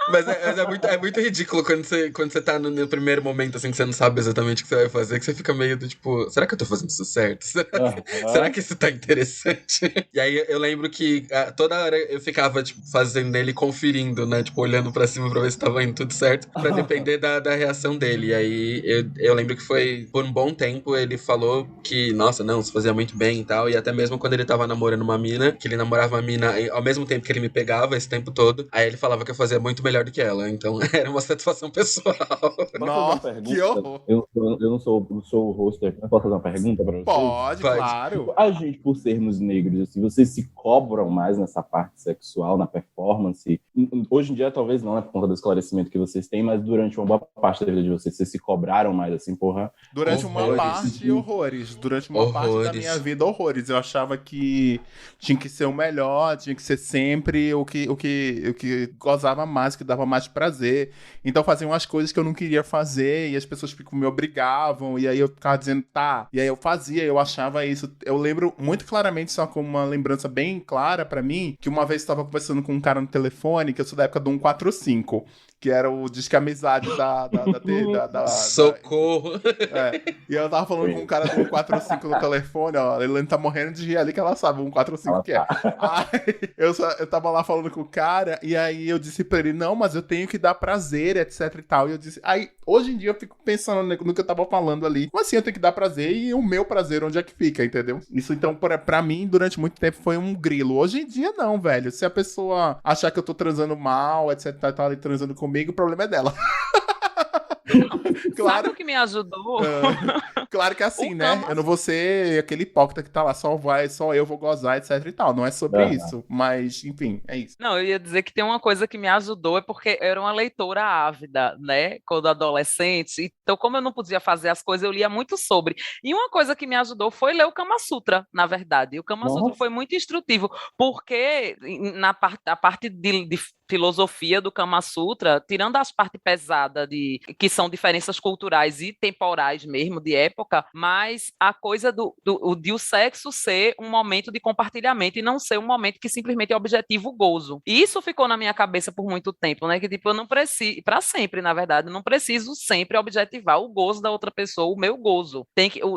Mas é muito ridículo quando você tá no primeiro momento, assim, que você não sabe exatamente o que você vai fazer, que você fica meio do tipo, será que eu tô fazendo isso certo? Será que isso tá interessante? E aí eu lembro que toda hora eu ficava, tipo, fazendo ele, conferindo, né? Tipo, olhando pra cima pra ver se tava indo tudo certo, pra depender da reação dele. E aí eu lembro que foi, por um bom tempo, ele falou que, nossa, não, se fazia muito bem e tal. E até mesmo quando ele tava namorando uma mina, que ele namorava uma mina ao mesmo tempo que ele me pegava, esse tempo todo, aí ele falava que eu fazia muito melhor do que ela, então era uma satisfação pessoal. Nossa, que horror. Eu não sou o hoster, eu posso fazer uma pergunta pra vocês? Pode. Claro. A gente, por sermos negros, assim, vocês se cobram mais nessa parte sexual, na performance? Hoje em dia, talvez não, né, por conta do esclarecimento que vocês têm, mas durante uma boa parte da vida de vocês se cobraram mais, assim, porra? Durante uma parte, horrores. Durante uma parte da minha vida, horrores. Eu achava que tinha que ser o melhor, tinha que ser sempre o que gozava mais, que dava mais prazer. Então faziam umas coisas que eu não queria fazer e as pessoas me obrigavam, e aí eu ficava dizendo, tá. E aí eu fazia, eu achava isso. Eu lembro muito claramente, só como uma lembrança bem clara pra mim, que uma vez eu tava conversando com um cara no telefone, que eu sou da época do 145. que era o Disque Amizade Socorro! E eu tava falando com um cara do 145 no telefone, ó, a Leilani tá morrendo de rir ali que ela sabe o 145 que é. Aí eu tava lá falando com o cara, e aí eu disse pra ele, não, mas eu tenho que dar prazer, etc e tal. E eu disse, aí, hoje em dia eu fico pensando no que eu tava falando ali, como assim eu tenho que dar prazer e o meu prazer, onde é que fica, entendeu? Isso, então, pra mim, durante muito tempo foi um grilo. Hoje em dia, não, velho. Se a pessoa achar que eu tô transando mal, etc, tá ali transando comigo, o problema é dela. Claro. Sabe o que me ajudou? Claro que é assim, né? Eu não vou ser aquele hipócrita que tá lá, só eu vou gozar, etc e tal. Não é sobre isso, mas, enfim, é isso. Não, eu ia dizer que tem uma coisa que me ajudou, é porque eu era uma leitora ávida, né? Quando adolescente. Então, como eu não podia fazer as coisas, eu lia muito sobre. E uma coisa que me ajudou foi ler o Kama Sutra, na verdade. E o Kama Sutra foi muito instrutivo, porque a parte de filosofia do Kama Sutra, tirando as partes pesadas que são diferenças culturais e temporais mesmo, de época, mas a coisa de o sexo ser um momento de compartilhamento e não ser um momento que simplesmente é objetivo gozo. E isso ficou na minha cabeça por muito tempo, né? Que tipo, eu não preciso, para sempre, na verdade, eu não preciso sempre objetivar o gozo da outra pessoa, o meu gozo.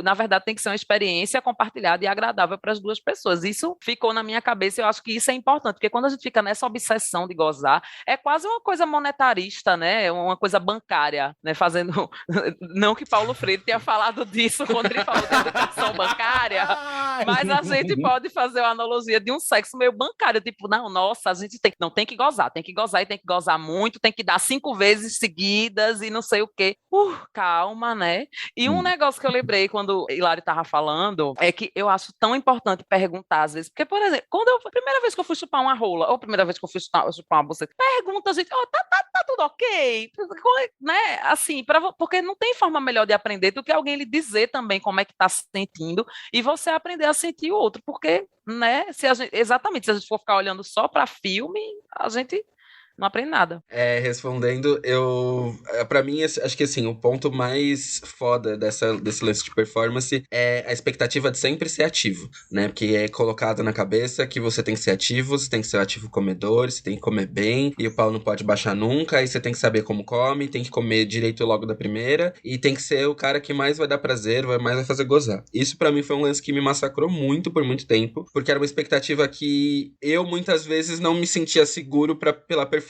Na verdade, tem que ser uma experiência compartilhada e agradável para as duas pessoas. Isso ficou na minha cabeça e eu acho que isso é importante, porque quando a gente fica nessa obsessão de gozar, é quase uma coisa monetarista, né? Uma coisa bancária, né? Fazendo... Não que Paulo Freire tenha falado disso quando ele falou de educação bancária, mas a gente pode fazer uma analogia de um sexo meio bancário, tipo, não, nossa, a gente tem que gozar e tem que gozar muito, tem que dar 5 vezes seguidas e não sei o quê. Calma, né? E um negócio que eu lembrei quando o Hilário tava falando é que eu acho tão importante perguntar às vezes, porque, por exemplo, a primeira vez que eu fui chupar uma rola, ou a primeira vez que eu fui chupar uma buceta, pergunta, gente, tá tudo ok? Né? Assim, porque não tem forma melhor de aprender do que alguém lhe dizer também como é que tá se sentindo e você aprender a sentir o outro, porque, né, exatamente, se a gente for ficar olhando só para filme, a gente não aprende nada. Respondendo, pra mim, acho que assim, o ponto mais foda desse lance de performance é a expectativa de sempre ser ativo, né? Porque é colocado na cabeça que você tem que ser ativo, você tem que ser ativo comedor, você tem que comer bem, e o pau não pode baixar nunca, aí você tem que saber como come, tem que comer direito logo da primeira, e tem que ser o cara que mais vai dar prazer, mais vai fazer gozar. Isso pra mim foi um lance que me massacrou muito por muito tempo, porque era uma expectativa que eu muitas vezes não me sentia seguro pela performance.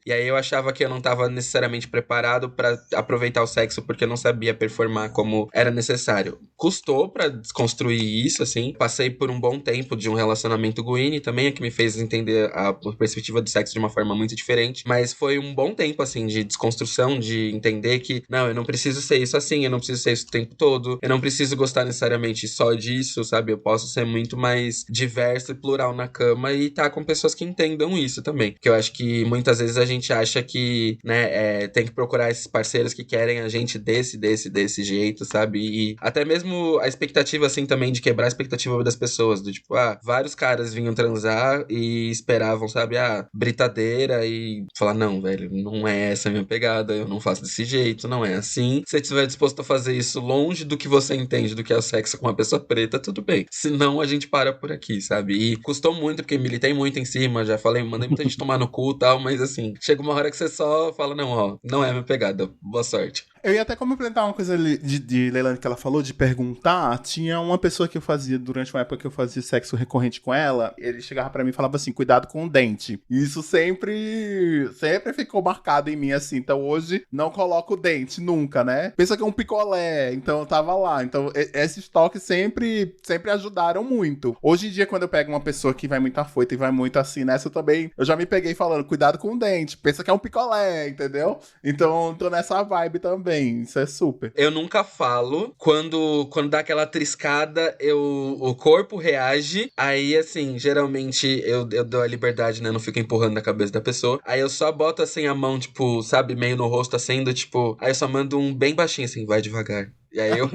E aí eu achava que eu não tava necessariamente preparado pra aproveitar o sexo porque eu não sabia performar como era necessário. Custou pra desconstruir isso, assim. Passei por um bom tempo de um relacionamento Gwynny também, que me fez entender a perspectiva do sexo de uma forma muito diferente. Mas foi um bom tempo, assim, de desconstrução, de entender que, não, eu não preciso ser isso assim, eu não preciso ser isso o tempo todo, eu não preciso gostar necessariamente só disso, sabe? Eu posso ser muito mais diverso e plural na cama e tá com pessoas que entendam isso também. Que eu acho que muitas vezes a gente acha que, né, tem que procurar esses parceiros que querem a gente desse jeito, sabe? E até mesmo a expectativa, assim, também de quebrar a expectativa das pessoas, do tipo, vários caras vinham transar e esperavam, sabe, britadeira e falar, não, velho, não é essa a minha pegada, eu não faço desse jeito, não é assim. Se você estiver disposto a fazer isso longe do que você entende do que é o sexo com uma pessoa preta, tudo bem. Senão a gente para por aqui, sabe? E custou muito, porque militei muito em cima, já falei, mandei muita gente tomar no cu e tal, mas assim, chega uma hora que você só fala, não é minha pegada, boa sorte. Eu ia até complementar uma coisa de Leilani que ela falou, de perguntar. Tinha uma pessoa que eu fazia, durante uma época que eu fazia sexo recorrente com ela, ele chegava pra mim e falava assim, cuidado com o dente. E isso sempre ficou marcado em mim, assim. Então hoje, não coloco o dente, nunca, né? Pensa que é um picolé, então eu tava lá. Então esses toques sempre ajudaram muito. Hoje em dia, quando eu pego uma pessoa que vai muito afoita e vai muito assim nessa, eu já me peguei falando, cuidado com o dente, pensa que é um picolé, entendeu? Então, tô nessa vibe também. Isso é super. Eu nunca falo. Quando dá aquela triscada, o corpo reage. Aí, assim, geralmente eu dou a liberdade, né? Não fico empurrando na cabeça da pessoa. Aí eu só boto assim a mão, tipo, sabe, meio no rosto, assim, do tipo. Aí eu só mando um bem baixinho, assim, vai devagar. E aí eu...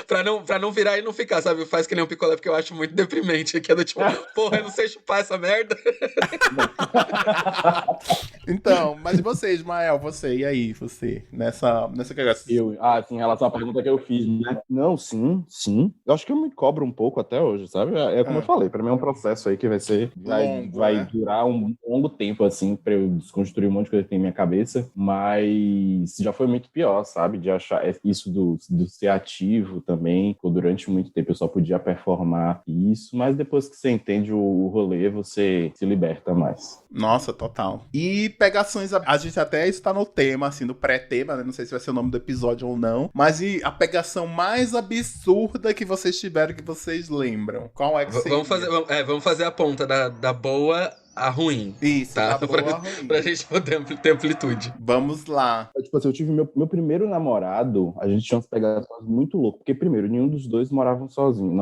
pra não virar e não ficar, sabe? Faz que nem um picolé, porque eu acho muito deprimente. Que é do tipo, porra, eu não sei chupar essa merda. Então, mas e você, Ismael? E aí? Você? Nessa Em relação à pergunta que eu fiz, né? Não, sim. Eu acho que eu me cobro um pouco até hoje, sabe? É como eu falei, pra mim é um processo aí que vai durar um longo tempo, assim, pra eu desconstruir um monte de coisa que tem na minha cabeça, mas já foi muito pior, sabe? De achar isso do ser ativo também, durante muito tempo eu só podia performar isso, mas depois que você entende o rolê, você se liberta mais. Nossa, total. E pegações, a gente até está no tema, assim, no pré-tema, né? Não sei se vai ser o nome do episódio ou não, mas e a pegação mais absurda que vocês tiveram, que vocês lembram? Qual é que seria? Vamos fazer a ponta da boa a ruim. Isso, tá? Da boa a ruim. Pra gente poder ter amplitude. Vamos lá. Tipo assim, eu tive meu primeiro namorado, a gente tinha umas pegadas muito loucas, porque primeiro, nenhum dos dois moravam sozinho.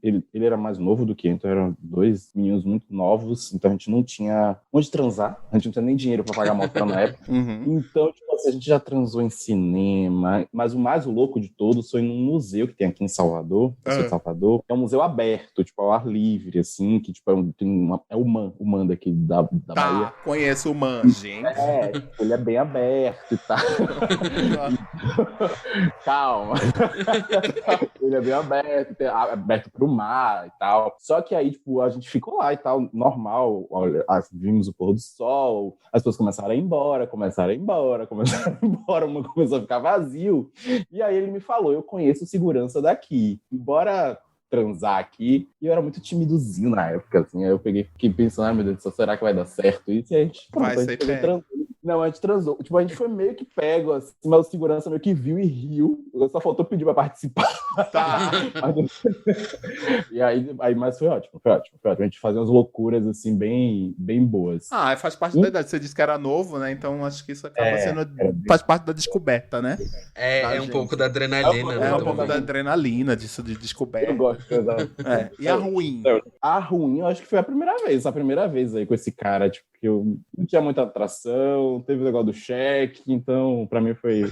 Ele era mais novo do que eu, então eram dois meninos muito novos, então a gente não tinha onde transar, a gente não tinha nem dinheiro pra pagar motel na época. Então, tipo assim, a gente já transou em cinema, mas o mais louco de todos foi num museu que tem aqui em Salvador, é um museu aberto, tipo, ao ar livre, assim, que tipo, é o MAN daqui da Bahia. Conheço o MAN, gente. Ele é bem aberto e tal. Calma. Ele é bem aberto pro mar e tal. Só que aí, tipo, a gente ficou lá e tal, normal. Vimos o pôr do sol, as pessoas começaram a ir embora, uma começou a ficar vazio. E aí ele me falou, eu conheço o segurança daqui. Bora transar aqui, e eu era muito timidozinho na época, assim, aí eu fiquei pensando, ai meu Deus do céu, será que vai dar certo isso? E a gente, a gente transou, tipo, a gente foi meio que pego, assim, mas o segurança meio que viu e riu, só faltou pedir pra participar. Tá. E aí, mas foi ótimo, a gente fazia umas loucuras, assim, bem boas. Faz parte da idade, você disse que era novo, né, então acho que isso acaba faz parte da descoberta, né? É um pouco da adrenalina, né? É um pouco da adrenalina, disso de descoberta. Eu gosto. E a ruim? A ruim, eu acho que foi a primeira vez aí com esse cara, tipo, que eu não tinha muita atração, teve o negócio do cheque, então pra mim foi...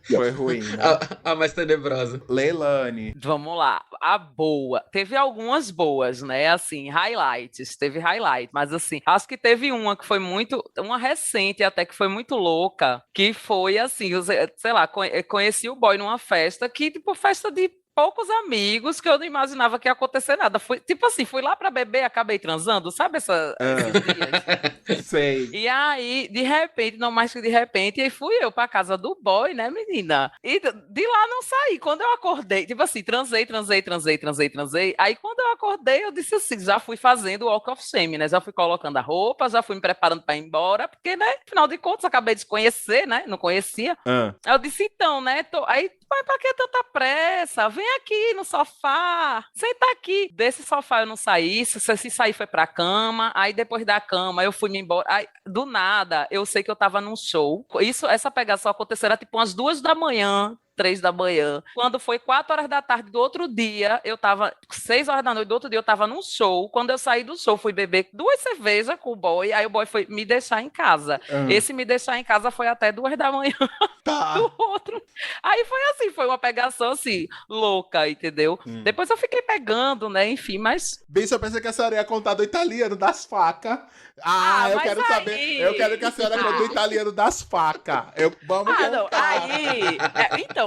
Foi ruim, né? A mais tenebrosa. Leilane. Vamos lá, a boa. Teve algumas boas, né, assim, teve highlight, mas assim, acho que teve uma que foi uma recente até que foi muito louca, que foi assim, sei lá, conheci o boy numa festa que, tipo, festa de poucos amigos, que eu não imaginava que ia acontecer nada. Fui lá pra beber, acabei transando, sabe esses dias? Sei. E aí, de repente, não mais que de repente, aí fui eu pra casa do boy, né, menina? E de lá não saí. Quando eu acordei, tipo assim, transei. Aí quando eu acordei, eu disse assim, já fui fazendo o walk of shame, né? Já fui colocando a roupa, já fui me preparando pra ir embora, porque, né, afinal de contas, acabei de conhecer, né? Não conhecia. Aí eu disse, então, né? Aí, mas pra que tanta pressa? Vem aqui no sofá, senta aqui. Desse sofá eu não saí, se sair foi pra cama, aí depois da cama eu fui me embora. Aí, do nada, eu sei que eu tava num show. Essa pegação aconteceu era tipo umas 2 da manhã, 3 da manhã. Quando foi 4 horas da tarde do outro dia, 6 horas da noite do outro dia, eu tava num show. Quando eu saí do show, fui beber 2 cervejas com o boy, aí o boy foi me deixar em casa. Esse me deixar em casa foi até 2 da manhã do outro. Aí foi assim, foi uma pegação assim, louca, entendeu? Depois eu fiquei pegando, né, enfim, mas... Bicho, eu pensei que a senhora ia contar do italiano das facas. Eu quero saber. Eu quero que a senhora conte do italiano das facas. Vamos contar. Não,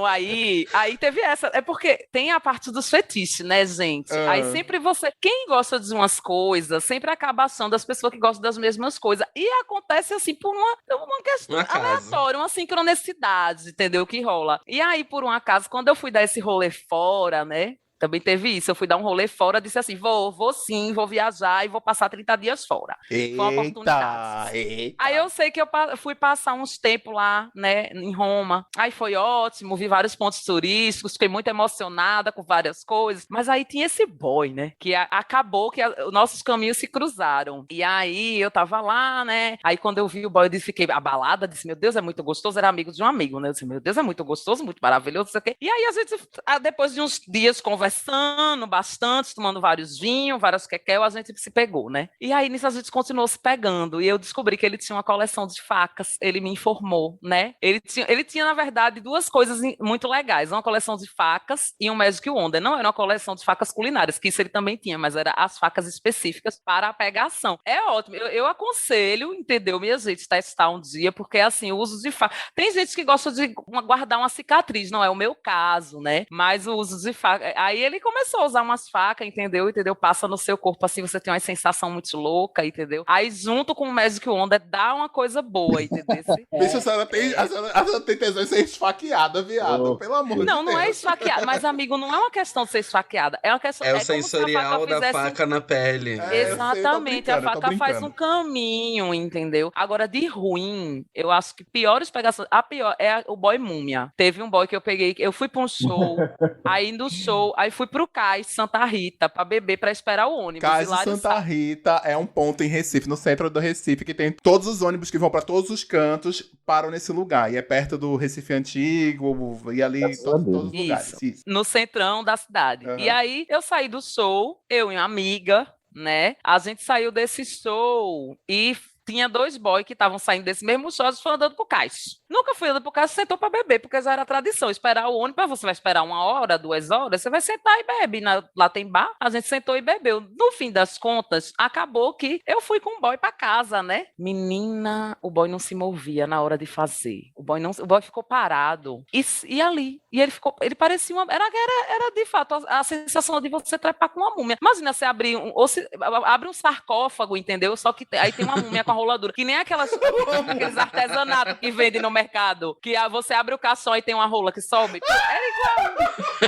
aí teve essa. É porque tem a parte dos fetiches, né, gente? Aí sempre quem gosta de umas coisas, sempre acaba achando as pessoas que gostam das mesmas coisas. E acontece assim por uma questão aleatória, uma sincronicidade, entendeu? Que rola. E aí, por um acaso, quando eu fui dar esse rolê fora, né? Também teve isso, eu fui dar um rolê fora, disse assim, vou sim, vou viajar e vou passar 30 dias fora. Foi uma oportunidade. Aí eu sei que eu fui passar uns tempos lá, né, em Roma. Aí foi ótimo, vi vários pontos turísticos, fiquei muito emocionada com várias coisas. Mas aí tinha esse boy, né, que acabou que nossos caminhos se cruzaram. E aí eu tava lá, né, aí quando eu vi o boy, eu fiquei abalada, disse, meu Deus, é muito gostoso, era amigo de um amigo, né, eu disse, meu Deus, é muito gostoso, muito maravilhoso, não sei o quê. E aí a gente, depois de uns dias conversando, conversando bastante, tomando vários vinhos, várias quequel, a gente se pegou, né? E aí, nisso, a gente continuou se pegando. E eu descobri que ele tinha uma coleção de facas. Ele me informou, né? Ele tinha, na verdade, duas coisas muito legais. Uma coleção de facas e um Magic Wonder. Não era uma coleção de facas culinárias, que isso ele também tinha, mas era as facas específicas para a pegação. É ótimo. Eu aconselho, entendeu, minha gente, testar um dia, porque, assim, o uso de faca... Tem gente que gosta de guardar uma cicatriz, não é o meu caso, né? Mas o uso de faca... Aí ele começou a usar umas facas, entendeu? Passa no seu corpo, assim, você tem uma sensação muito louca, entendeu? Aí, junto com o Magic Wonder, dá uma coisa boa, entendeu? Bicho, a senhora tem tesão de ser esfaqueada, viado. Pelo amor de Deus. Não é esfaqueada. Mas, amigo, não é uma questão de ser esfaqueada. É uma questão... É o sensorial da faca na pele. Exatamente. A faca faz um caminho, entendeu? Agora, de ruim, eu acho que piores pegações... A pior é o boy múmia. Teve um boy que eu peguei... Eu fui pra um show, aí no show, aí fui pro Cais, Santa Rita, pra beber, pra esperar o ônibus. Cais de Santa Rita é um ponto em Recife, no centro do Recife, que tem todos os ônibus que vão pra todos os cantos, param nesse lugar. E é perto do Recife Antigo, e ali todos os lugares. Isso. No centrão da cidade. Uhum. E aí, eu saí do show, eu e uma amiga, né? A gente saiu desse show e tinha dois boys que estavam saindo desse mesmo show, eles foram andando pro cais. Nunca fui andando pro cais, sentou pra beber, porque já era tradição. Esperar o ônibus, você vai esperar 1 hora, 2 horas, você vai sentar e bebe. Lá tem bar, a gente sentou e bebeu. No fim das contas, acabou que eu fui com o boy pra casa, né? Menina, o boy não se movia na hora de fazer. O boy ficou parado. E ali. E ele parecia uma... Era de fato a sensação de você trepar com uma múmia. Imagina você abrir abre um sarcófago, entendeu? Só que aí tem uma múmia com a roladura. Que nem aqueles artesanatos que vendem no mercado. Que você abre o caixão e tem uma rola que sobe. Era igual.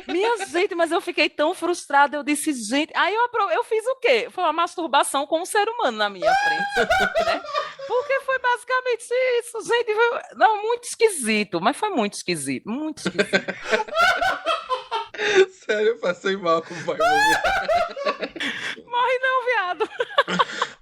Minha gente, mas eu fiquei tão frustrada. Eu disse, gente... Aí eu fiz o quê? Foi uma masturbação com um ser humano na minha frente. Né? Porque foi basicamente isso, gente. Não, muito esquisito. Mas foi muito esquisito. Muito esquisito. Sério, eu passei mal com o pai. Morre não, viado.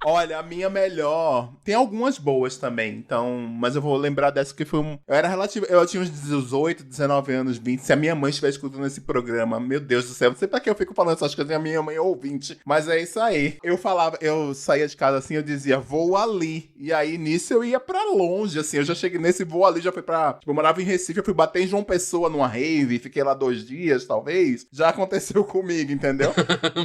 Olha, a minha melhor... Tem algumas boas também, então... Mas eu vou lembrar dessa que foi Eu era relativo... Eu tinha uns 18, 19 anos, 20. Se a minha mãe estiver escutando esse programa, meu Deus do céu, não sei pra que eu fico falando essas coisas, a minha mãe é ouvinte. Mas é isso aí. Eu saía de casa assim, eu dizia, vou ali. E aí, nisso, eu ia pra longe, assim. Eu já cheguei nesse voo ali, já fui pra... Tipo, eu morava em Recife, eu fui bater em João Pessoa numa rave, fiquei lá 2 dias, talvez. Já aconteceu comigo, entendeu?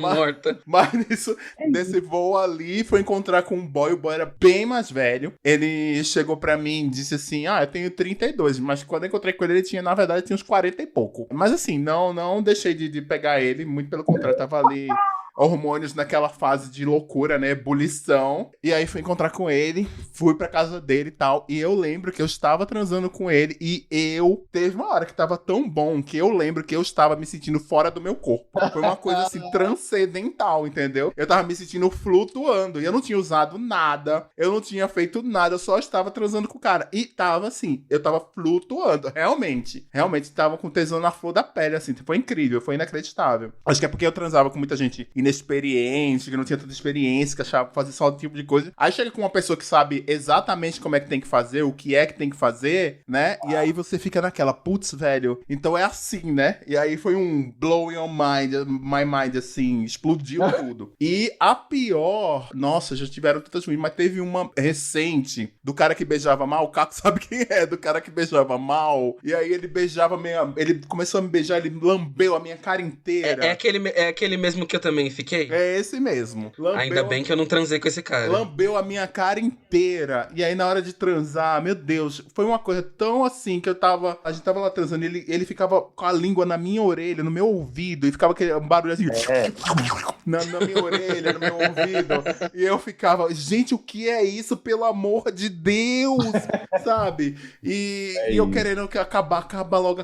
Morta. Mas nisso, desse voo ali, foi encontrar com um boy, o boy era bem mais velho. Ele chegou pra mim e disse assim, eu tenho 32, mas quando eu encontrei com ele, na verdade, tinha uns 40 e pouco. Mas assim, não deixei de pegar ele, muito pelo contrário, tava ali... hormônios naquela fase de loucura, né? Ebulição. E aí fui encontrar com ele, fui pra casa dele e tal. E eu lembro que eu estava transando com ele e teve uma hora que tava tão bom que eu lembro que eu estava me sentindo fora do meu corpo. Foi uma coisa assim, transcendental, entendeu? Eu tava me sentindo flutuando e eu não tinha usado nada, eu não tinha feito nada, eu só estava transando com o cara. E tava assim, eu tava flutuando, realmente tava com tesão na flor da pele, assim. Foi incrível, foi inacreditável. Acho que é porque eu transava com muita gente inexperiente, que não tinha tanta experiência, que achava fazer só o tipo de coisa. Aí chega com uma pessoa que sabe exatamente como é que tem que fazer, o que é que tem que fazer, né? E aí você fica naquela, putz, velho, então é assim, né? E aí foi um blow your mind, my mind, assim, explodiu tudo. E a pior, nossa, já tiveram tantas ruins, mas teve uma recente do cara que beijava mal, o Caco sabe quem é, do cara que beijava mal, e aí ele beijava ele começou a me beijar, ele lambeu a minha cara inteira. É aquele mesmo que eu também fiquei? É esse mesmo. Ainda bem que eu não transei com esse cara. Lambeu a minha cara inteira. E aí, na hora de transar, meu Deus, foi uma coisa tão assim que a gente tava lá transando, ele ficava com a língua na minha orelha, no meu ouvido, e ficava aquele barulho assim, na minha orelha, no meu ouvido. E eu ficava, gente, o que é isso? Pelo amor de Deus! Sabe? E eu querendo que acabar logo,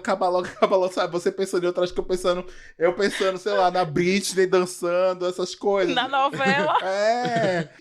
sabe? Você pensando em outras que eu pensando, sei lá, na Britney dançando, essas coisas. Na novela.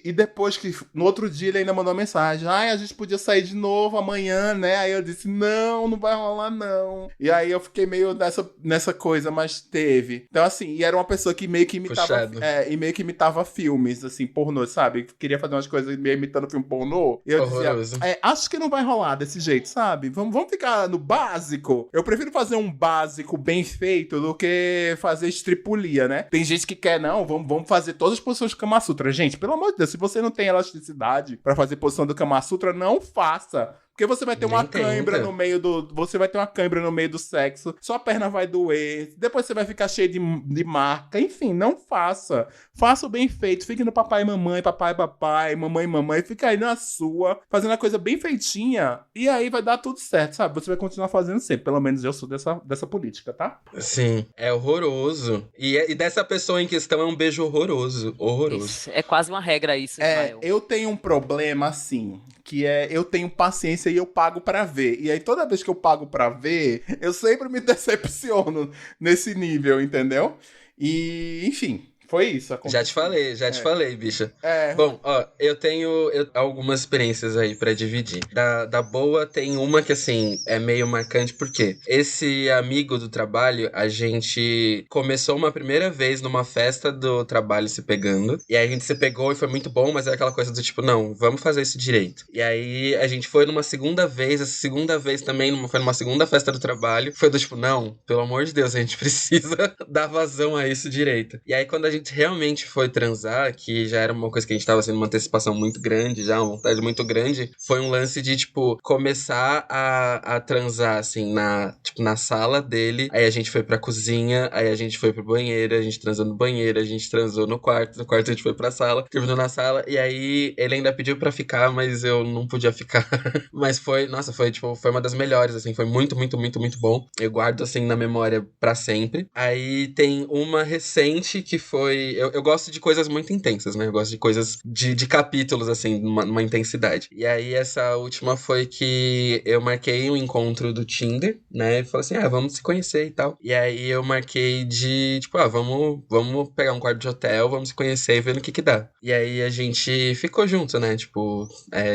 E depois que, no outro dia, ele ainda mandou uma mensagem. A gente podia sair de novo amanhã, né? Aí eu disse, não vai rolar, não. E aí eu fiquei meio nessa coisa, mas teve. Então, assim, e era uma pessoa que meio que imitava ligado. E meio que imitava filmes, assim, pornô, sabe? Queria fazer umas coisas meio imitando filme pornô. E eu Horroroso. dizia, acho que não vai rolar desse jeito, sabe? Vamos ficar no básico. Eu prefiro fazer um básico bem feito do que fazer estripulia, né? Tem gente que quer, não, vamos fazer todas as posições do Kama Sutra. Gente, pelo amor de Deus, se você não tem elasticidade pra fazer posição do Kama Sutra, não faça. Porque você vai ter uma cãibra no meio do... Você vai ter uma cãibra no meio do sexo. Sua perna vai doer. Depois você vai ficar cheio de marca. Enfim, não faça. Faça o bem feito. Fique no papai e mamãe, mamãe e mamãe. Fica aí na sua, fazendo a coisa bem feitinha. E aí vai dar tudo certo, sabe? Você vai continuar fazendo sempre. Pelo menos eu sou dessa política, tá? Sim, é horroroso. E dessa pessoa em questão é um beijo horroroso. Horroroso. Isso, é quase uma regra isso, Ismael. Eu tenho um problema, assim, que eu tenho paciência e eu pago pra ver. E aí, toda vez que eu pago pra ver, eu sempre me decepciono nesse nível, entendeu? E, enfim, foi isso. Já te falei, bicha. Bom, ó, eu tenho algumas experiências aí pra dividir. Da boa, tem uma que, assim, é meio marcante, porque esse amigo do trabalho, a gente começou uma primeira vez numa festa do trabalho se pegando, e aí a gente se pegou e foi muito bom, mas é aquela coisa do tipo, não, vamos fazer isso direito. E aí a gente foi numa segunda vez, essa segunda vez também foi numa segunda festa do trabalho, foi do tipo, não, pelo amor de Deus, a gente precisa dar vazão a isso direito. E aí quando a gente realmente foi transar, que já era uma coisa que a gente tava sendo uma antecipação muito grande, já uma vontade muito grande, foi um lance de, tipo, começar a transar, assim, na sala dele, aí a gente foi pra cozinha, aí a gente foi pro banheiro, a gente transou no banheiro, a gente transou no quarto a gente foi pra sala, terminou na sala, e aí ele ainda pediu pra ficar, mas eu não podia ficar. Mas foi uma das melhores, assim, foi muito, muito, muito, muito bom. Eu guardo, assim, na memória pra sempre. Aí tem uma recente que foi... Eu gosto de coisas muito intensas, né? Eu gosto de coisas de capítulos, assim, numa intensidade. E aí, essa última foi que eu marquei um encontro do Tinder, né? E falei assim, vamos se conhecer e tal. E aí, eu marquei de, tipo, vamos pegar um quarto de hotel, vamos se conhecer e ver no que dá. E aí, a gente ficou junto, né? Tipo,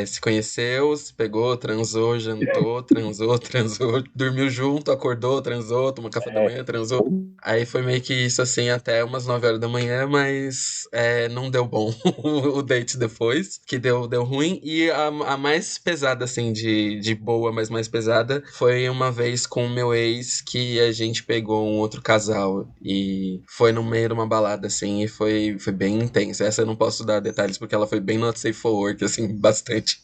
se conheceu, se pegou, transou, jantou, transou, dormiu junto, acordou, transou, tomou café da manhã, transou. Aí, foi meio que isso, assim, até umas 9 horas da manhã, mas não deu bom o date depois, que deu ruim. E a mais pesada, assim, de boa, mas mais pesada, foi uma vez com o meu ex que a gente pegou um outro casal e foi no meio de uma balada, assim, e foi bem intensa. Essa eu não posso dar detalhes porque ela foi bem not safe for work, assim, bastante.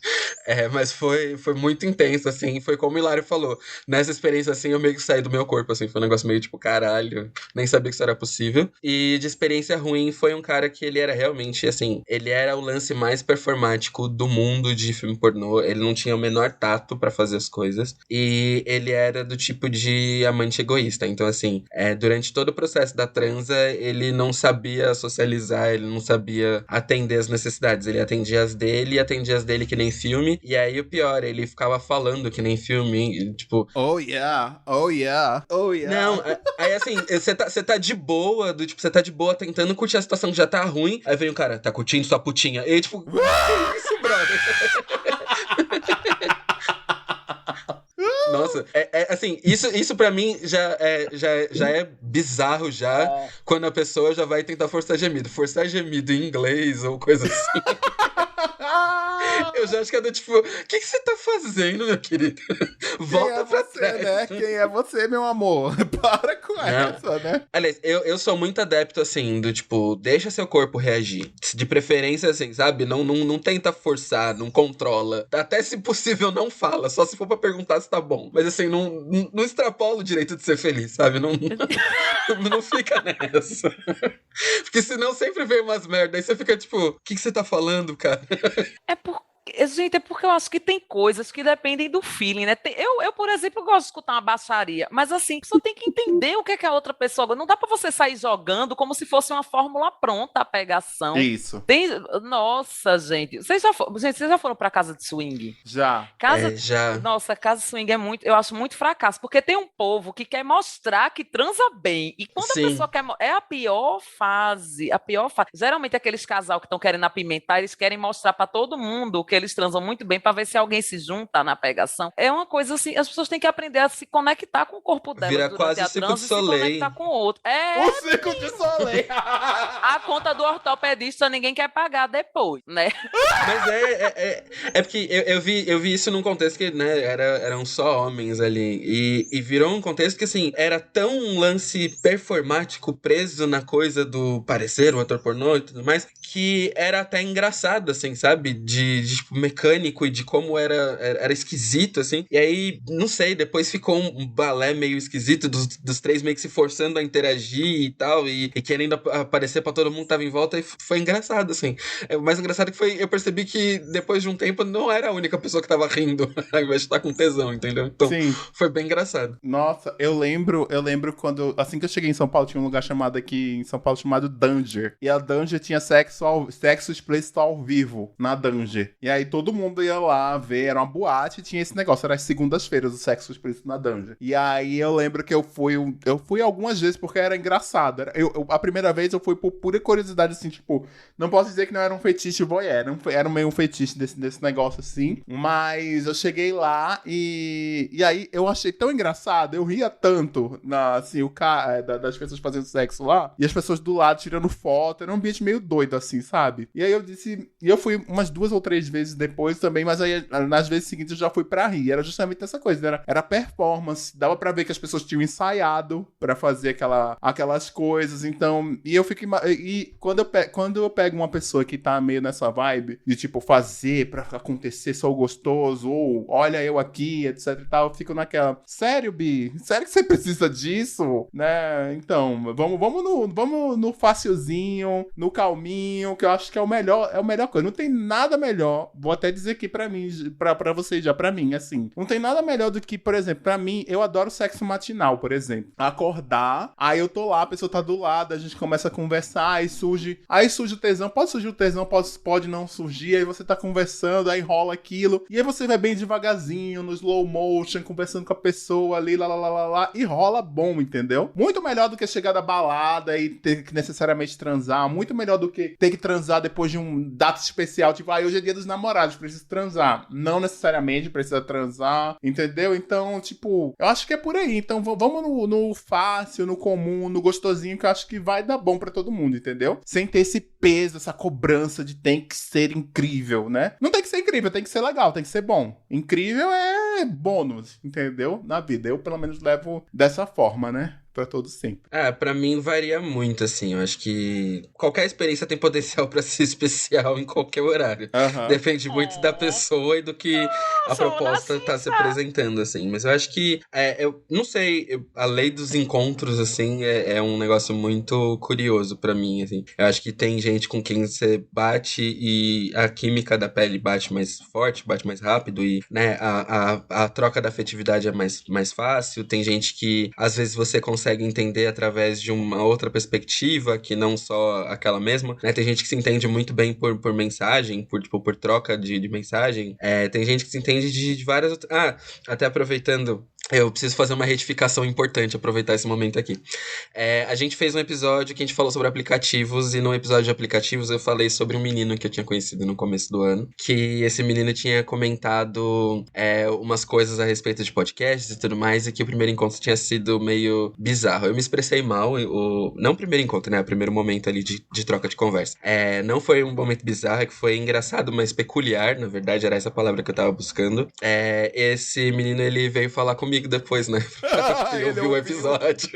Mas foi muito intenso, assim, foi como o Hilário falou. Nessa experiência, assim, eu meio que saí do meu corpo, assim, foi um negócio meio tipo, caralho, nem sabia que isso era possível. E de experiência ruim foi um cara que ele era realmente, assim, ele era o lance mais performático do mundo de filme pornô, ele não tinha o menor tato pra fazer as coisas, e ele era do tipo de amante egoísta, então assim, durante todo o processo da transa, ele não sabia socializar, ele não sabia atender as necessidades, ele atendia as dele e atendia as dele que nem filme, e aí o pior, ele ficava falando que nem filme, tipo... Oh yeah, oh yeah, oh yeah. Não, aí assim, você tá de boa, você tá de boa tentando curtir a situação que já tá ruim, aí vem o cara, tá curtindo sua putinha, e tipo, que isso, brother? Nossa, assim, isso pra mim já é bizarro já, quando a pessoa já vai tentar forçar gemido. Forçar gemido em inglês ou coisa assim. Eu já acho que é do tipo, o que você tá fazendo, meu querido? Volta pra trás. Né? Quem é você, meu amor? Para com essa, né? Aliás, eu sou muito adepto, assim, do tipo, deixa seu corpo reagir. De preferência, assim, sabe? Não tenta forçar, não controla. Até se possível, não fala. Só se for pra perguntar se tá bom. Mas, assim, não extrapola o direito de ser feliz, sabe? Não fica nessa. Porque senão sempre vem umas merda. Aí você fica tipo, o que você tá falando, cara? Gente, é porque eu acho que tem coisas que dependem do feeling, né? Eu, por exemplo, gosto de escutar uma baixaria, mas assim, a pessoa tem que entender o que é que a outra pessoa... Não dá pra você sair jogando como se fosse uma fórmula pronta a pegação. Isso. Nossa, gente. Vocês já foram pra casa de swing? Já. Já. Nossa, casa de swing eu acho muito fracasso, porque tem um povo que quer mostrar que transa bem, e quando Sim. a pessoa quer... É a pior fase. Geralmente aqueles casal que estão querendo apimentar, eles querem mostrar pra todo mundo que eles transam muito bem para ver se alguém se junta na pegação. É uma coisa assim, as pessoas têm que aprender a se conectar com o corpo delas Vira durante quase a Cirque transa du e se Soleil. conectar com o outro. O Cirque du Soleil! falei. A conta do ortopedista ninguém quer pagar depois, né? Mas é porque eu vi isso num contexto que, né, eram só homens ali. E virou um contexto que, assim, era tão um lance performático preso na coisa do parecer um ator pornô e tudo mais, que era até engraçado, assim, sabe? De tipo, mecânico e de como era esquisito, assim. E aí, não sei, depois ficou um balé meio esquisito dos três meio que se forçando a interagir e tal, e querendo aparecer pra todo mundo que tava em volta, e foi engraçado, assim. O mais engraçado que foi, eu percebi que depois de um tempo não era a única pessoa que tava rindo, ao invés de estar com tesão, entendeu? Então, Sim. Foi bem engraçado. Nossa, eu lembro quando, assim que eu cheguei em São Paulo, tinha um lugar chamado aqui em São Paulo chamado Danger. E a Danger tinha sexo explícito ao vivo na Danger. E aí todo mundo ia lá ver, era uma boate e tinha esse negócio, era as segundas-feiras o sexo explícito na Danger. E aí eu lembro que eu fui algumas vezes porque era engraçado. A primeira vez eu fui por pura curiosidade, assim, tipo, não posso dizer que não era um fetiche voyeur, era meio um fetiche desse negócio assim, mas eu cheguei lá e aí eu achei tão engraçado, eu ria tanto assim, das pessoas fazendo sexo lá, e as pessoas do lado tirando foto, era um ambiente meio doido assim, sabe? E aí eu fui umas 2 ou 3 vezes depois também, mas aí nas vezes seguintes eu já fui pra rir, era justamente essa coisa, era performance, dava pra ver que as pessoas tinham ensaiado pra fazer aquelas coisas, então, e quando eu pego uma pessoa que tá meio nessa vibe, de tipo, fazer pra acontecer só o gostoso, ou olha eu aqui, etc e tal, eu fico naquela, sério, Bi? Sério que você precisa disso? Né? Então, vamos no facilzinho, no calminho, que eu acho que é a melhor coisa. Não tem nada melhor, vou até dizer aqui pra mim, pra vocês já, pra mim, assim, não tem nada melhor do que, por exemplo, pra mim, eu adoro sexo matinal, por exemplo. Acordar, aí eu tô lá, a pessoa tá do lado, a gente começa a conversar, aí surge o tesão, pode surgir o tesão, pode não surgir, aí você tá conversando, aí rola aquilo, e aí você vai bem devagarzinho, no slow motion, conversando com a pessoa ali, lá, e rola bom, entendeu? Muito melhor do que chegar da balada e ter que necessariamente transar, muito melhor do que ter que transar depois de um data especial, tipo, hoje é dia dos namorados, preciso transar. Não necessariamente precisa transar, entendeu? Então, tipo, eu acho que é por aí. Então, vamos no fácil, no comum, no gostosinho, que eu acho que vai dar bom pra todo mundo, entendeu? Sem ter esse peso, essa cobrança de tem que ser incrível, né? Não tem que ser incrível, tem que ser legal, tem que ser bom. Incrível é bônus, entendeu? Na vida. Eu, pelo menos, levo dessa forma, né? Pra todos sempre. Pra mim varia muito, assim. Eu acho que qualquer experiência tem potencial pra ser especial em qualquer horário. Depende muito da pessoa e do que a proposta tá se apresentando, assim. Mas eu acho que, eu não sei, a lei dos encontros, assim, é um negócio muito curioso pra mim, assim. Eu acho que tem gente com quem você bate e a química da pele bate mais forte, bate mais rápido e, né, a troca da afetividade é mais fácil. Tem gente que, às vezes, você consegue entender através de uma outra perspectiva, que não só aquela mesma, né? Tem gente que se entende muito bem por mensagem, por troca de mensagem. Tem gente que se entende de várias outras... até aproveitando... Eu preciso fazer uma retificação importante, aproveitar esse momento aqui. A gente fez um episódio que a gente falou sobre aplicativos, e no episódio de aplicativos eu falei sobre um menino que eu tinha conhecido no começo do ano, que esse menino tinha comentado umas coisas a respeito de podcasts e tudo mais, e que o primeiro encontro tinha sido meio bizarro. Eu me expressei mal, não o primeiro encontro, né? O primeiro momento ali de troca de conversa. Não foi um momento bizarro, é que foi engraçado, mas peculiar, na verdade, era essa palavra que eu tava buscando. Esse menino, ele veio falar comigo depois, né? Ele ouviu o episódio.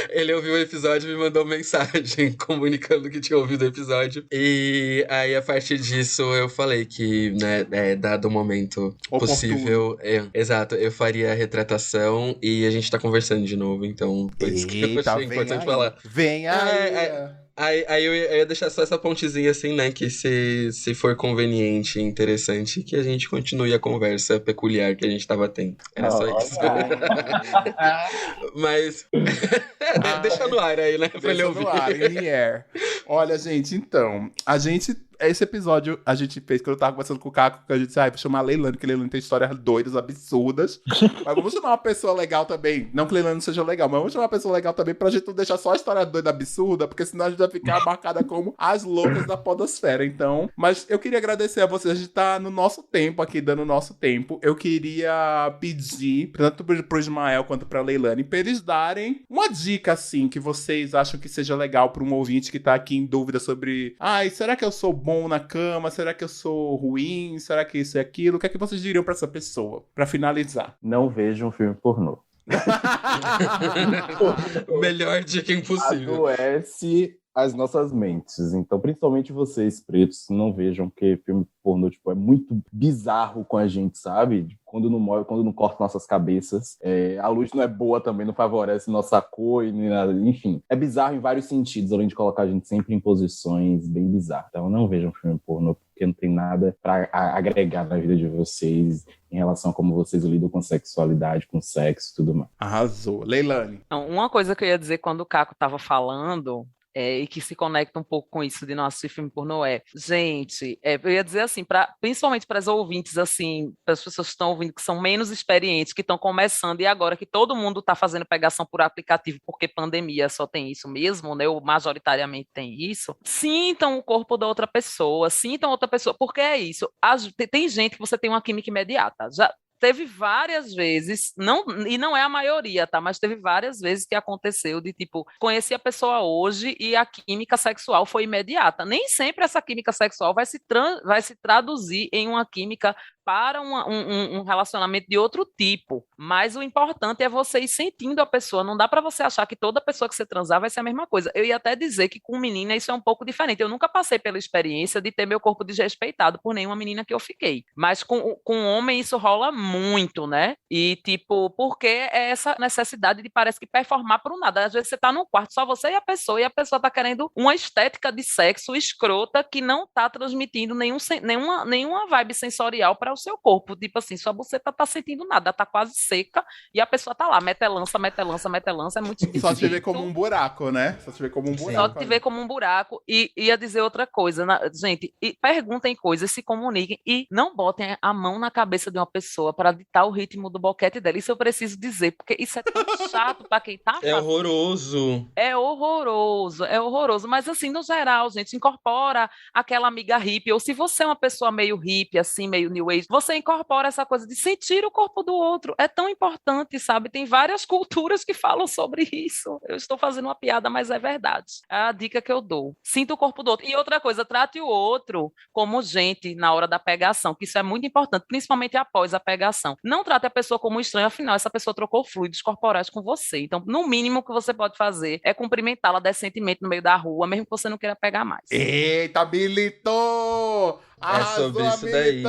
Ele ouviu o episódio e me mandou mensagem comunicando que tinha ouvido o episódio. E aí, a partir disso, eu falei que, né, dado o momento possível, exato, eu faria a retratação e a gente tá conversando de novo, então por isso que eu achei importante falar. Vem aí! Aí eu ia deixar só essa pontezinha assim, né? Que se for conveniente e interessante, que a gente continue a conversa peculiar que a gente tava tendo. Era só isso. Mas deixa no ar aí, né? Pra ele ouvir. No ar, in the air. Olha, gente, então, a gente esse episódio a gente fez, quando eu tava conversando com o Caco, que a gente disse, vou chamar a Leilani, porque a Leilani tem histórias doidas, absurdas. Mas vamos chamar uma pessoa legal também. Não que a Leilani não seja legal, mas vamos chamar uma pessoa legal também pra gente não deixar só a história doida absurda, porque senão a gente vai ficar marcada como as loucas da podosfera. Então, mas eu queria agradecer a vocês, a gente tá no nosso tempo aqui, dando o nosso tempo. Eu queria pedir, tanto pro Ismael quanto pra Leilani, pra eles darem uma dica, assim, que vocês acham que seja legal pra um ouvinte que tá aqui em dúvida sobre, será que eu sou bom na cama? Será que eu sou ruim? Será que isso e aquilo? O que é que vocês diriam pra essa pessoa? Pra finalizar. Não veja um filme pornô. Melhor dica impossível. Adoece as nossas mentes. Então, principalmente vocês, pretos, não vejam, porque filme pornô, tipo, é muito bizarro com a gente, sabe? Quando não corta nossas cabeças. A luz não é boa também, não favorece nossa cor, e nem nada. Enfim, é bizarro em vários sentidos, além de colocar a gente sempre em posições bem bizarras. Então, não vejam filme pornô, porque não tem nada para agregar na vida de vocês em relação a como vocês lidam com sexualidade, com sexo e tudo mais. Arrasou. Leilani. Então, uma coisa que eu ia dizer quando o Caco estava falando, e que se conecta um pouco com isso de não assistir filme pornô gente, eu ia dizer assim, principalmente para as ouvintes, assim, para as pessoas que estão ouvindo, que são menos experientes, que estão começando, e agora que todo mundo está fazendo pegação por aplicativo, porque pandemia só tem isso mesmo, né, ou majoritariamente tem isso, sintam o corpo da outra pessoa, porque é isso, tem gente que você tem uma química imediata, já teve várias vezes, e não é a maioria, tá? Mas teve várias vezes que aconteceu de, tipo, conheci a pessoa hoje e a química sexual foi imediata. Nem sempre essa química sexual vai se traduzir em uma química para um relacionamento de outro tipo. Mas o importante é você ir sentindo a pessoa. Não dá para você achar que toda pessoa que você transar vai ser a mesma coisa. Eu ia até dizer que com menina isso é um pouco diferente. Eu nunca passei pela experiência de ter meu corpo desrespeitado por nenhuma menina que eu fiquei. Mas com homem isso rola muito, né? E, tipo, porque é essa necessidade de parece que performar por um nada. Às vezes você tá num quarto, só você e a pessoa tá querendo uma estética de sexo escrota que não tá transmitindo nenhuma vibe sensorial para o seu corpo. Tipo assim, sua buceta tá sentindo nada, tá quase seca e a pessoa tá lá, metelança, é muito difícil. Só te vê como um buraco, né? Só te vê como um buraco. Só te vê como um buraco. E ia dizer outra coisa, gente, perguntem coisas, se comuniquem e não botem a mão na cabeça de uma pessoa para ditar o ritmo do boquete dela. Isso eu preciso dizer, porque isso é tão chato para quem tá fazendo. É horroroso. É horroroso. Mas assim, no geral, gente, incorpora aquela amiga hippie, ou se você é uma pessoa meio hippie, assim, meio new age, você incorpora essa coisa de sentir o corpo do outro. É tão importante, sabe? Tem várias culturas que falam sobre isso. Eu estou fazendo uma piada, mas é verdade. É a dica que eu dou. Sinta o corpo do outro. E outra coisa, trate o outro como gente na hora da pegação, que isso é muito importante, principalmente após a pegação. Não trate a pessoa como um estranho, afinal, essa pessoa trocou fluidos corporais com você. Então, no mínimo que você pode fazer é cumprimentá-la decentemente no meio da rua, mesmo que você não queira pegar mais. Eita, militou! Arrasou, sobre isso daí.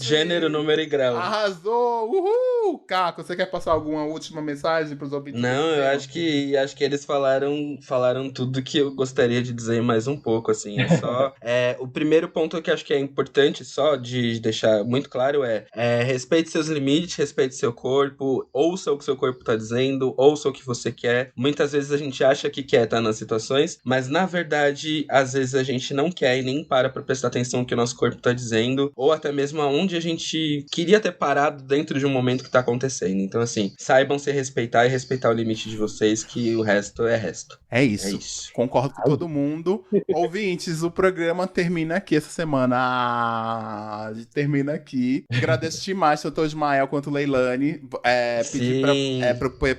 Gênero, número e grau. Arrasou! Uhul! Caco, você quer passar alguma última mensagem para os ouvintes? Não, eu acho que eles falaram tudo que eu gostaria de dizer mais um pouco, assim. É só... o primeiro ponto que eu acho que é importante só de deixar muito claro é respeite seus limites, respeite seu corpo, ouça o que seu corpo tá dizendo, ouça o que você quer. Muitas vezes a gente acha que quer estar nas situações, mas na verdade, às vezes a gente não quer e nem para prestar atenção no que o nosso corpo tá dizendo, ou até mesmo aonde a gente queria ter parado dentro de um momento que tá acontecendo. Então, assim, saibam se respeitar e respeitar o limite de vocês, que o resto é resto. É isso. Concordo com todo mundo. Ouvintes, o programa termina aqui essa semana. Termina aqui. Agradeço demais, tanto o Ismael quanto o Leilani. Pedir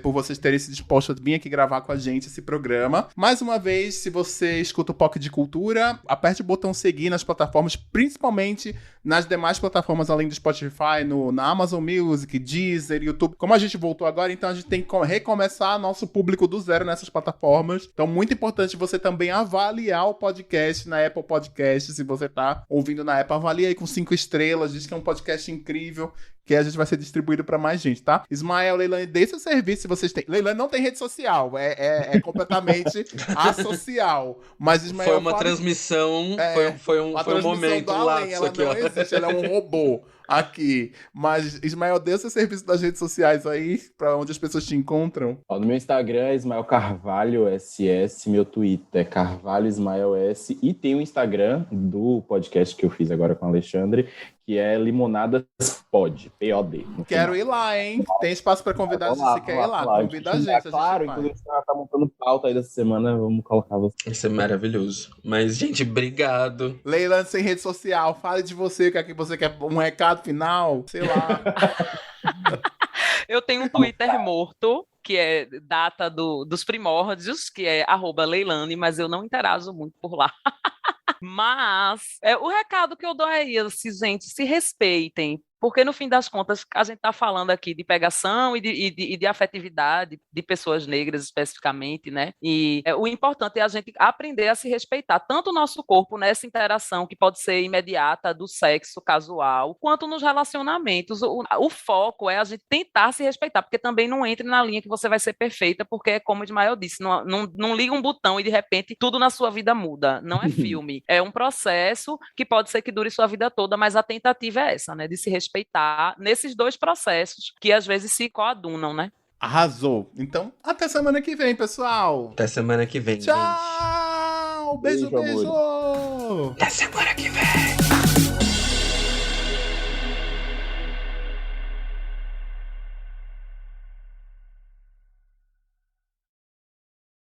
por vocês terem se disposto a vir aqui gravar com a gente esse programa. Mais uma vez, se você escuta o POC de Cultura, aperte o botão seguir nas plataformas, principalmente nas demais plataformas além do Spotify, na Amazon Music, Deezer, YouTube. Como a gente voltou agora, então a gente tem que recomeçar nosso público do zero nessas plataformas. Então, muito importante você também avaliar o podcast na Apple Podcast. Se você tá ouvindo na Apple, avalia aí com 5 estrelas. Diz que é um podcast incrível, que a gente vai ser distribuído pra mais gente, tá? Ismael, Leilani, dê seu serviço se vocês têm. Leilani não tem rede social, é completamente asocial. Mas Ismael... Foi uma transmissão, foi um momento do além, lá. Ela não existe, ela é um robô. aqui. Mas, Ismael, dê o seu serviço das redes sociais aí, pra onde as pessoas te encontram. No meu Instagram é Ismael Carvalho SS, meu Twitter é Carvalho Ismael S, e tem o Instagram do podcast que eu fiz agora com o Alexandre, que é Limonadas Pod, P-O-D. Quero ir lá, hein? Tem espaço pra convidar, se você quer ir lá. Convida a gente. Claro, inclusive você tá montando pauta aí dessa semana, vamos colocar você. Isso é maravilhoso. Mas, gente, obrigado. Leilane sem rede social, fale de você, o que é que você quer, um recado final, sei lá. Eu tenho um Twitter morto, que é data dos primórdios, que é @Leilane, mas eu não interajo muito por lá. Mas o recado que eu dou é esse, gente, se respeitem. Porque, no fim das contas, a gente está falando aqui de pegação e de afetividade de pessoas negras, especificamente, né? E o importante é a gente aprender a se respeitar, tanto o nosso corpo nessa interação, que pode ser imediata, do sexo casual, quanto nos relacionamentos. O foco é a gente tentar se respeitar, porque também não entre na linha que você vai ser perfeita, porque, como o Ismael disse, não liga um botão e, de repente, tudo na sua vida muda. Não é filme. É um processo que pode ser que dure sua vida toda, mas a tentativa é essa, né? De se respeitar nesses dois processos que às vezes se coadunam, né? Arrasou. Então, até semana que vem, pessoal. Até semana que vem, Tchau! gente. Beijo, beijo! Até semana que vem.